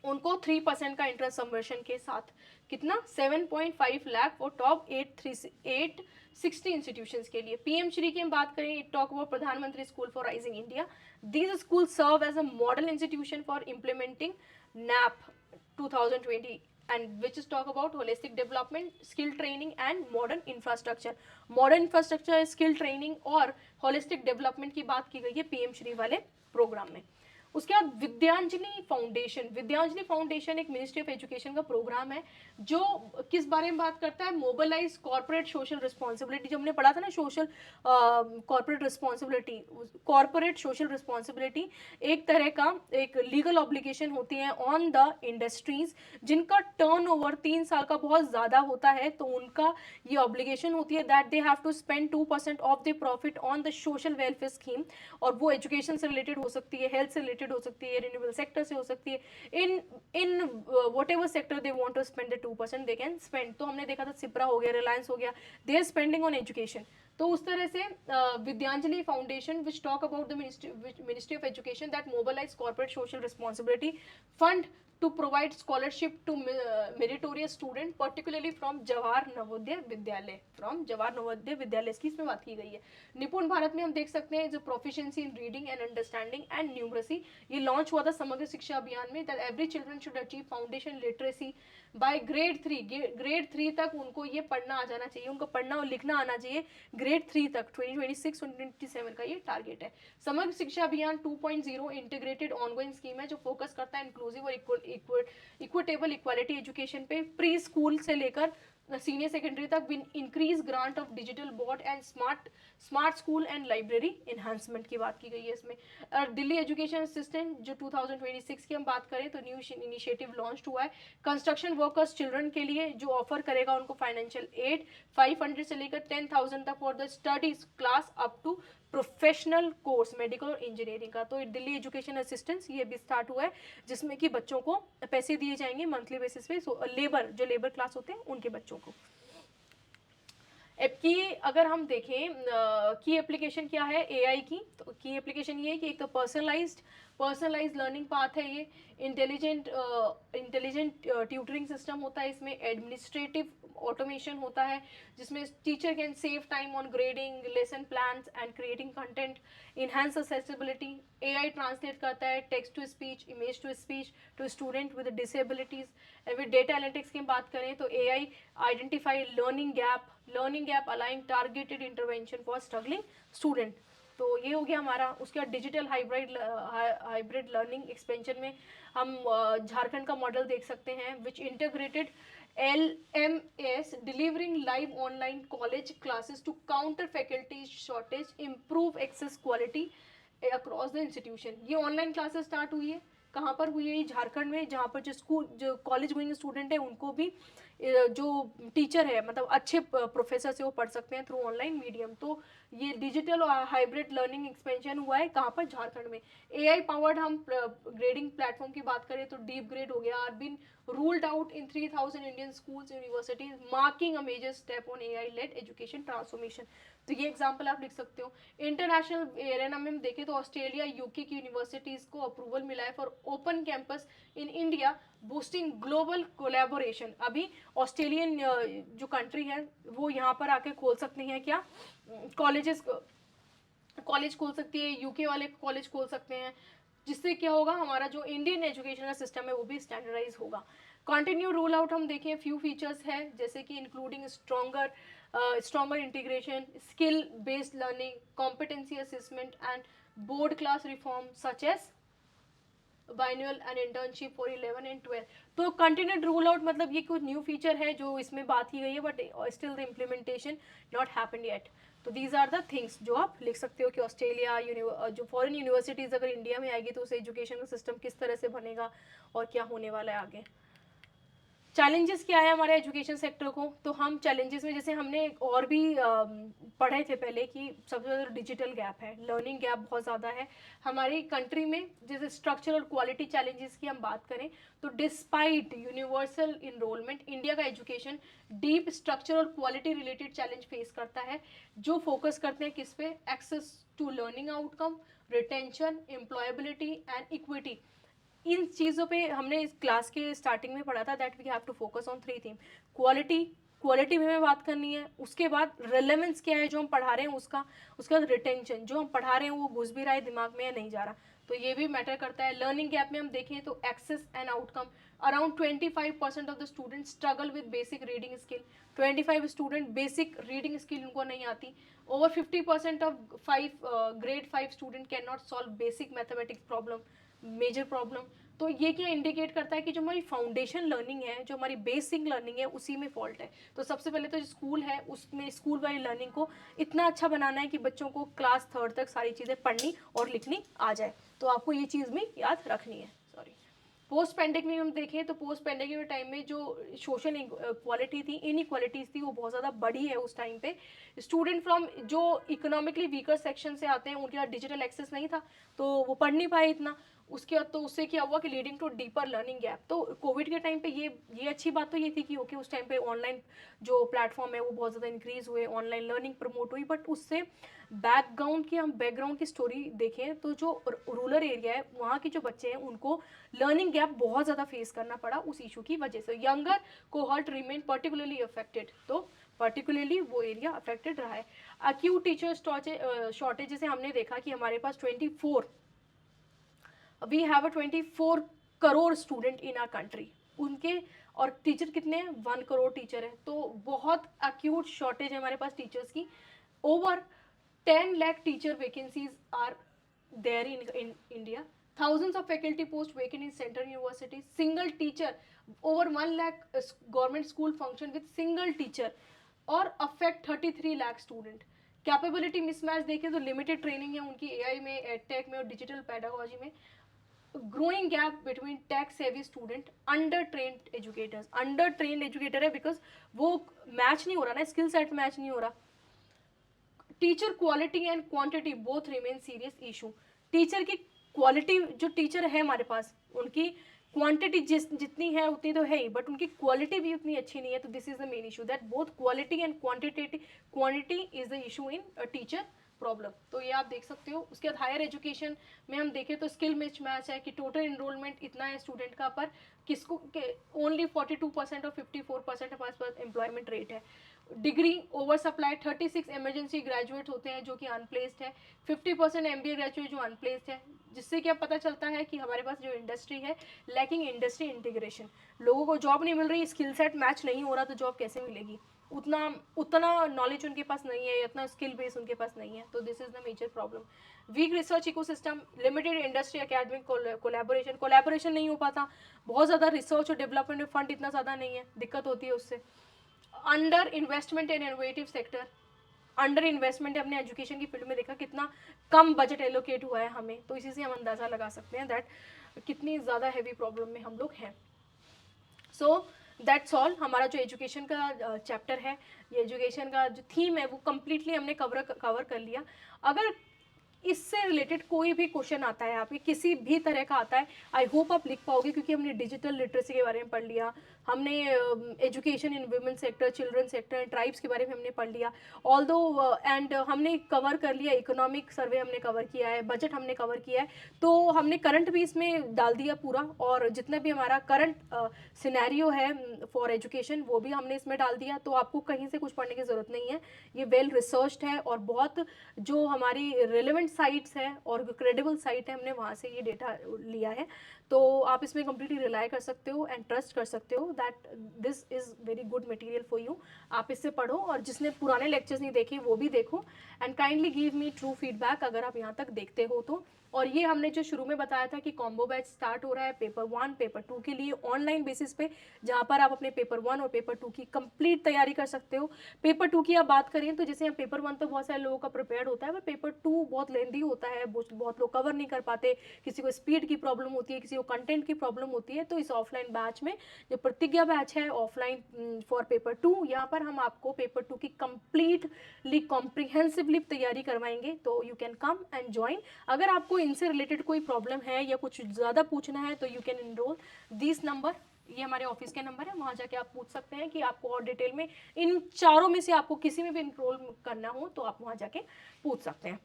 उनको 3% का इंटरेस्ट सबवेंशन के साथ। कितना? 7.5 लाख और टॉप 860 इंस्टीट्यूशंस के लिए। पीएम श्री की हम बात करें, इट टॉक अबाउट प्रधानमंत्री school for rising India. These school serve as a model institution for implementing NAP 2020 and which is talk about holistic development, skill training and modern infrastructure. Modern infrastructure, skill training और holistic development की बात की गई है PM Shri वाले programme में। उसके बाद विद्यांजलि फाउंडेशन। विद्यांजलि फाउंडेशन एक मिनिस्ट्री ऑफ एजुकेशन का प्रोग्राम है जो किस बारे में बात करता है? Mobilise corporate social responsibility. जो हमने पढ़ा था ना, social corporate responsibility, corporate social responsibility एक तरह का एक लीगल ऑब्लिगेशन होती है ऑन द इंडस्ट्रीज जिनका टर्नओवर 3 साल का बहुत ज़्यादा होता है, तो उनका ये ऑब्लिगेशन होती है that they have to spend 2% of the profit on the social welfare scheme. और वो एजुकेशन से रिलेटेड हो सकती है, हेल्थ से रिलेटेड हो सकती है, रिन्यूएबल सेक्टर से हो सकती है, in whatever sector they want to spend the 2% they can spend. तो हमने देखा था सिप्रा हो गया, रिलायंस हो गया, they are spending on education. तो उस तरह से Vidyanjali foundation which talk about the ministry of education that mobilise corporate social responsibility fund to provide scholarship to meritorious student particularly from Jawahar Navodaya Vidyalaya, from Jawahar Navodaya विद्यालय की इसमें बात की गई है। निपुण भारत में हम देख सकते हैं जो proficiency in reading and understanding and numeracy, ये लॉन्च हुआ था समग्र शिक्षा अभियान में, that every children should achieve foundation literacy by grade 3। Grade 3 तक उनको ये पढ़ना आ जाना चाहिए, उनको पढ़ना और लिखना आना चाहिए ग्रेड 3 तक। 2026-2027 का ये टारगेट है। समग्र शिक्षा अभियान 2.0 इंटीग्रेटेड ऑनगोइंग स्कीम है जो फोकस करता है इंक्लूसिव और इक्विटेबल इक्वालिटी एजुकेशन पे, प्री स्कूल से लेकर सीनियर सेकेंडरी तक, win increase grant of digital board and smart school and library enhancement की बात की गई है इसमें। और दिल्ली एजुकेशन असिस्टेंट जो 2026 की हम बात करें तो न्यू इनिशिएटिव लॉन्च हुआ है कंस्ट्रक्शन वर्कर्स चिल्ड्रन के लिए, जो ऑफर करेगा उनको फाइनेंशियल एड 500 से लेकर 10,000 तक for the studies class up to professional course medical और इंजीनियरिंग का। तो दिल्ली एजुकेशन असिस्टेंस ये भी स्टार्ट हुआ है, जिसमें कि बच्चों को पैसे दिए जाएंगे मंथली बेसिस पे, लेबर जो लेबर क्लास होते हैं उनके बच्चों को। की अगर हम देखें की एप्लीकेशन क्या है एआई की, तो की एप्लीकेशन ये है कि एक तो पर्सनलाइज्ड लर्निंग पाथ है, ये इंटेलिजेंट ट्यूटरिंग सिस्टम होता है, इसमें एडमिनिस्ट्रेटिव ऑटोमेशन होता है, जिसमें teacher can save time on grading lesson plans and creating content, enhance accessibility, AI translate करता है text to speech, image to speech to student with disabilities. With data analytics की बात करें तो AI identify learning gap aligning targeted intervention for struggling student. तो ये हो गया हमारा। उसके बाद डिजिटल हाइब्रिड लर्निंग एक्सपेंशन में हम झारखंड का मॉडल देख सकते हैं, विच integrated LMS delivering live online college classes to counter faculty shortage, improve access quality across the institution। ये ऑनलाइन क्लासेस स्टार्ट हुई है, कहाँ पर हुई है? ये झारखंड में, जहाँ पर जो कॉलेज गोइंग स्टूडेंट है उनको भी जो टीचर है मतलब अच्छे प्रोफेसर से वो पढ़ सकते हैं थ्रू ऑनलाइन मीडियम। तो ये डिजिटल और हाइब्रिड लर्निंग एक्सपेंशन हुआ है कहाँ पर? झारखंड में। AI पावर्ड हम ग्रेडिंग प्लेटफॉर्म की बात करें तो डीप ग्रेड हो गया, are been ruled out in 3000 Indian schools universities, marking a major step on AI led education transformation। तो ये एग्जांपल आप लिख सकते हो। इंटरनेशनल एरेना में हम देखें तो ऑस्ट्रेलिया यूके की यूनिवर्सिटीज को अप्रूवल मिला है for open campus in India, boosting global collaboration. अभी ऑस्ट्रेलियन जो कंट्री है वो यहाँ पर आके खोल सकती हैं क्या? कॉलेज खोल सकती है, यूके वाले कॉलेज खोल सकते हैं, जिससे क्या होगा? हमारा जो इंडियन एजुकेशनल सिस्टम है वो भी स्टैंडर्डाइज होगा। कंटिन्यू रोल आउट हम देखें, फ्यू फीचर्स है जैसे कि including stronger integration, skill based learning, competency assessment and board class reform such as biannual and internship for 11 and 12। तो कंटिन्यूड रोल आउट मतलब ये कुछ न्यू फीचर है जो इसमें बात की गई है, but still the implementation not happened yet. तो दीज आर द थिंग्स जो आप लिख सकते हो कि ऑस्ट्रेलिया जो फॉरेन यूनिवर्सिटीज़ अगर इंडिया में आएगी तो उस एजुकेशन का सिस्टम किस तरह से बनेगा और क्या होने वाला है आगे। चैलेंजेस क्या है हमारे एजुकेशन सेक्टर को? तो हम चैलेंजेस में जैसे हमने और भी पढ़े थे पहले कि सबसे ज़्यादा डिजिटल गैप है, लर्निंग गैप बहुत ज़्यादा है हमारी कंट्री में। जैसे स्ट्रक्चर और क्वालिटी चैलेंजेस की हम बात करें तो डिस्पाइट यूनिवर्सल इनरोलमेंट, इंडिया का एजुकेशन डीप स्ट्रक्चर और क्वालिटी रिलेटेड चैलेंज फेस करता है, जो फोकस करते हैं किस पे? Access to learning outcome, retention, employability and equity. इन चीज़ों पे हमने इस क्लास के स्टार्टिंग में पढ़ा था that we have to focus on 3 theme. Quality में हमें बात करनी है, उसके बाद रिलेवेंस क्या है जो हम पढ़ा रहे हैं उसका, उसके बाद रिटेंशन, जो हम पढ़ा रहे हैं वो घुस भी रहा है दिमाग में या नहीं जा रहा, तो ये भी मैटर करता है। लर्निंग गैप में हम देखें तो access and outcome, around 25% of the student struggle with basic reading skill. 25 student basic reading skill उनको नहीं आती। Over 50% of grade 5 student can not solve basic mathematics problem, major problem. तो ये क्या इंडिकेट करता है कि जो हमारी फाउंडेशन लर्निंग है, जो हमारी बेसिक लर्निंग है, उसी में फॉल्ट है। तो सबसे पहले तो जो स्कूल है उसमें स्कूल वाली लर्निंग को इतना अच्छा बनाना है कि बच्चों को क्लास 3rd तक सारी चीज़ें पढ़नी और लिखनी आ जाए। तो आपको ये चीज़ भी याद रखनी है। सॉरी, पोस्ट पेंडेमिक में हम देखें तो पोस्ट पेंडेमिक टाइम में जो सोशल इक्वालिटी थी, इनइक्वालिटीज थी, वो बहुत ज़्यादा बड़ी है उस टाइम पे। स्टूडेंट फ्रॉम जो इकोनॉमिकली वीकर सेक्शन से आते हैं उनके पास डिजिटल एक्सेस नहीं था तो वो पढ़ नहीं पाए इतना। उसके बाद तो उससे क्या हुआ कि leading to deeper learning gap. तो कोविड के टाइम पे ये अच्छी बात तो ये थी कि ओके उस टाइम पे ऑनलाइन जो प्लेटफॉर्म है वो बहुत ज़्यादा इंक्रीज हुए, ऑनलाइन लर्निंग प्रमोट हुई, बट उससे बैकग्राउंड की स्टोरी देखें तो जो रूरल एरिया है वहाँ के जो बच्चे हैं उनको लर्निंग गैप बहुत ज़्यादा फेस करना पड़ा उस इशू की वजह से। Younger cohort remain particularly affected, तो पर्टिकुलरली वो एरिया अफेक्टेड रहा है। अक्यूट टीचर शॉर्टेज जैसे हमने देखा कि हमारे पास 24 crore student in our country, उनके और टीचर कितने हैं? 1 करोड़ टीचर है। तो बहुत अक्यूट शॉर्टेज है हमारे पास टीचर्स की। Over 10 lakh teacher vacancies are there in India, thousands of faculty posts vacant in central universities, single teacher, over 1 lakh government school function with single teacher और affect 33 lakh student। Capability mismatch देखें तो limited training है उनकी AI में, edtech में और digital pedagogy में। Growing gap between tech savvy student, under trained educator है बिकॉज वो मैच नहीं हो रहा ना, स्किल सेट मैच नहीं हो रहा। Teacher quality and quantity both remain serious issue. Teacher की क्वालिटी, जो टीचर है हमारे पास उनकी क्वांटिटी जितनी है उतनी तो है ही, बट उनकी क्वालिटी भी उतनी अच्छी नहीं है। तो this is the main issue that both quality and quantity is the issue in teacher problem. तो ये आप देख सकते हो। उसके बाद हायर एजुकेशन में हम देखें तो स्किल मिस मैच है कि टोटल इनरोलमेंट इतना है स्टूडेंट का, पर किसको ओनली 42% और 54% हमारे पास एम्प्लॉयमेंट रेट है। Degree over supply, 36 emergency graduate होते हैं जो कि अनप्लेस्ड है, 50% MBA ग्रेजुएट जो अनप्लेस्ड है, जिससे क्या पता चलता है कि हमारे पास जो इंडस्ट्री है लैकिंग इंडस्ट्री इंटीग्रेशन, लोगों को जॉब नहीं मिल रही, स्किल सेट मैच नहीं हो रहा तो जॉब कैसे मिलेगी। उतना उतना नॉलेज उनके पास नहीं है, इतना स्किल बेस उनके पास नहीं है, तो this is the major problem. Weak research ecosystem, limited industry academic collaboration नहीं हो पाता, बहुत ज़्यादा रिसर्च और डेवलपमेंट में फंड इतना ज़्यादा नहीं है, दिक्कत होती है उससे। अंडर इन्वेस्टमेंट इन इनोवेटिव सेक्टर, अंडर इन्वेस्टमेंट है, अपने एजुकेशन की फील्ड में देखा कितना कम बजट एलोकेट हुआ है हमें, तो इसी से हम अंदाज़ा लगा सकते हैं दैट कितनी ज़्यादा हैवी प्रॉब्लम में हम लोग हैं। सो दैट्स ऑल, हमारा जो एजुकेशन का चैप्टर है, ये एजुकेशन का जो थीम है वो कम्प्लीटली हमने कवर कर लिया। अगर इससे रिलेटेड कोई भी क्वेश्चन आता है आपके, किसी भी तरह का आता है, आई होप आप लिख पाओगे, क्योंकि हमने डिजिटल लिटरेसी के बारे में पढ़ लिया, हमने education in women sector, children sector and tribes के बारे में हमने पढ़ लिया, ऑल्दो एंड हमने कवर कर लिया, इकोनॉमिक सर्वे हमने कवर किया है, बजट हमने कवर किया है, तो हमने करंट भी इसमें डाल दिया पूरा, और जितना भी हमारा करंट सिनेरियो है फॉर एजुकेशन वो भी हमने इसमें डाल दिया, तो आपको कहीं से कुछ पढ़ने की ज़रूरत नहीं है, ये वेल रिसर्च्ड है, और बहुत जो हमारी रिलेवेंट साइट्स है और क्रेडिबल साइट है, हमने वहाँ से ये डेटा लिया है, तो आप इसमें कम्प्लीटली रिलाई कर सकते हो एंड ट्रस्ट कर सकते हो that this is very good material for you. आप इससे पढ़ो, और जिसने पुराने लेक्चर्स नहीं देखे वो भी देखो, and kindly give me true feedback अगर आप यहाँ तक देखते हो तो। और ये हमने जो शुरू में बताया था कि कॉम्बो बैच स्टार्ट हो रहा है पेपर 1 पेपर 2 के लिए ऑनलाइन बेसिस पे, जहाँ पर आप अपने पेपर 1 और पेपर 2 की कंप्लीट तैयारी कर सकते हो। पेपर 2 की आप बात करें तो जैसे पेपर 1 तो बहुत सारे लोगों का प्रिपेयर्ड होता है, पर पेपर 2 बहुत लेंदी होता है, बहुत लोग कवर नहीं कर पाते, किसी को स्पीड की प्रॉब्लम होती है, किसी को कंटेंट की प्रॉब्लम होती है, तो इस ऑफलाइन बैच में जो प्रतिज्ञा बैच है ऑफलाइन फॉर पेपर 2, यहाँ पर हम आपको पेपर 2 की कंप्लीटली कॉम्प्रिहेंसिवली तैयारी करवाएंगे, तो you can come and join. अगर आपको इनसे रिलेटेड कोई प्रॉब्लम है या कुछ ज़्यादा पूछना है तो you can enrol this number, ये हमारे ऑफिस के नंबर है, वहाँ जाके आप पूछ सकते हैं कि आपको और डिटेल में इन चारों में से आपको किसी में भी इनरोल करना हो तो आप वहाँ जाके पूछ सकते हैं।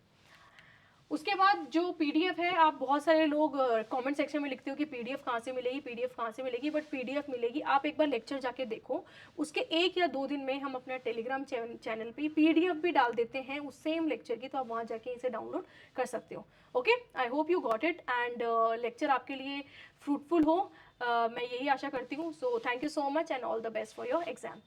उसके बाद जो पीडीएफ है, आप बहुत सारे लोग कमेंट सेक्शन में लिखते हो कि पीडीएफ कहाँ से मिलेगी, पीडीएफ कहाँ से मिलेगी, बट पीडीएफ मिलेगी, आप एक बार लेक्चर जाके देखो, उसके 1 या 2 दिन में हम अपना टेलीग्राम चैनल पे पीडीएफ भी डाल देते हैं उस सेम लेक्चर की, तो आप वहाँ जाके इसे डाउनलोड कर सकते हो। Okay, I hope you got it, and lecture आपके लिए फ्रूटफुल हो, मैं यही आशा करती हूँ। So thank you so much and all the best for your exam.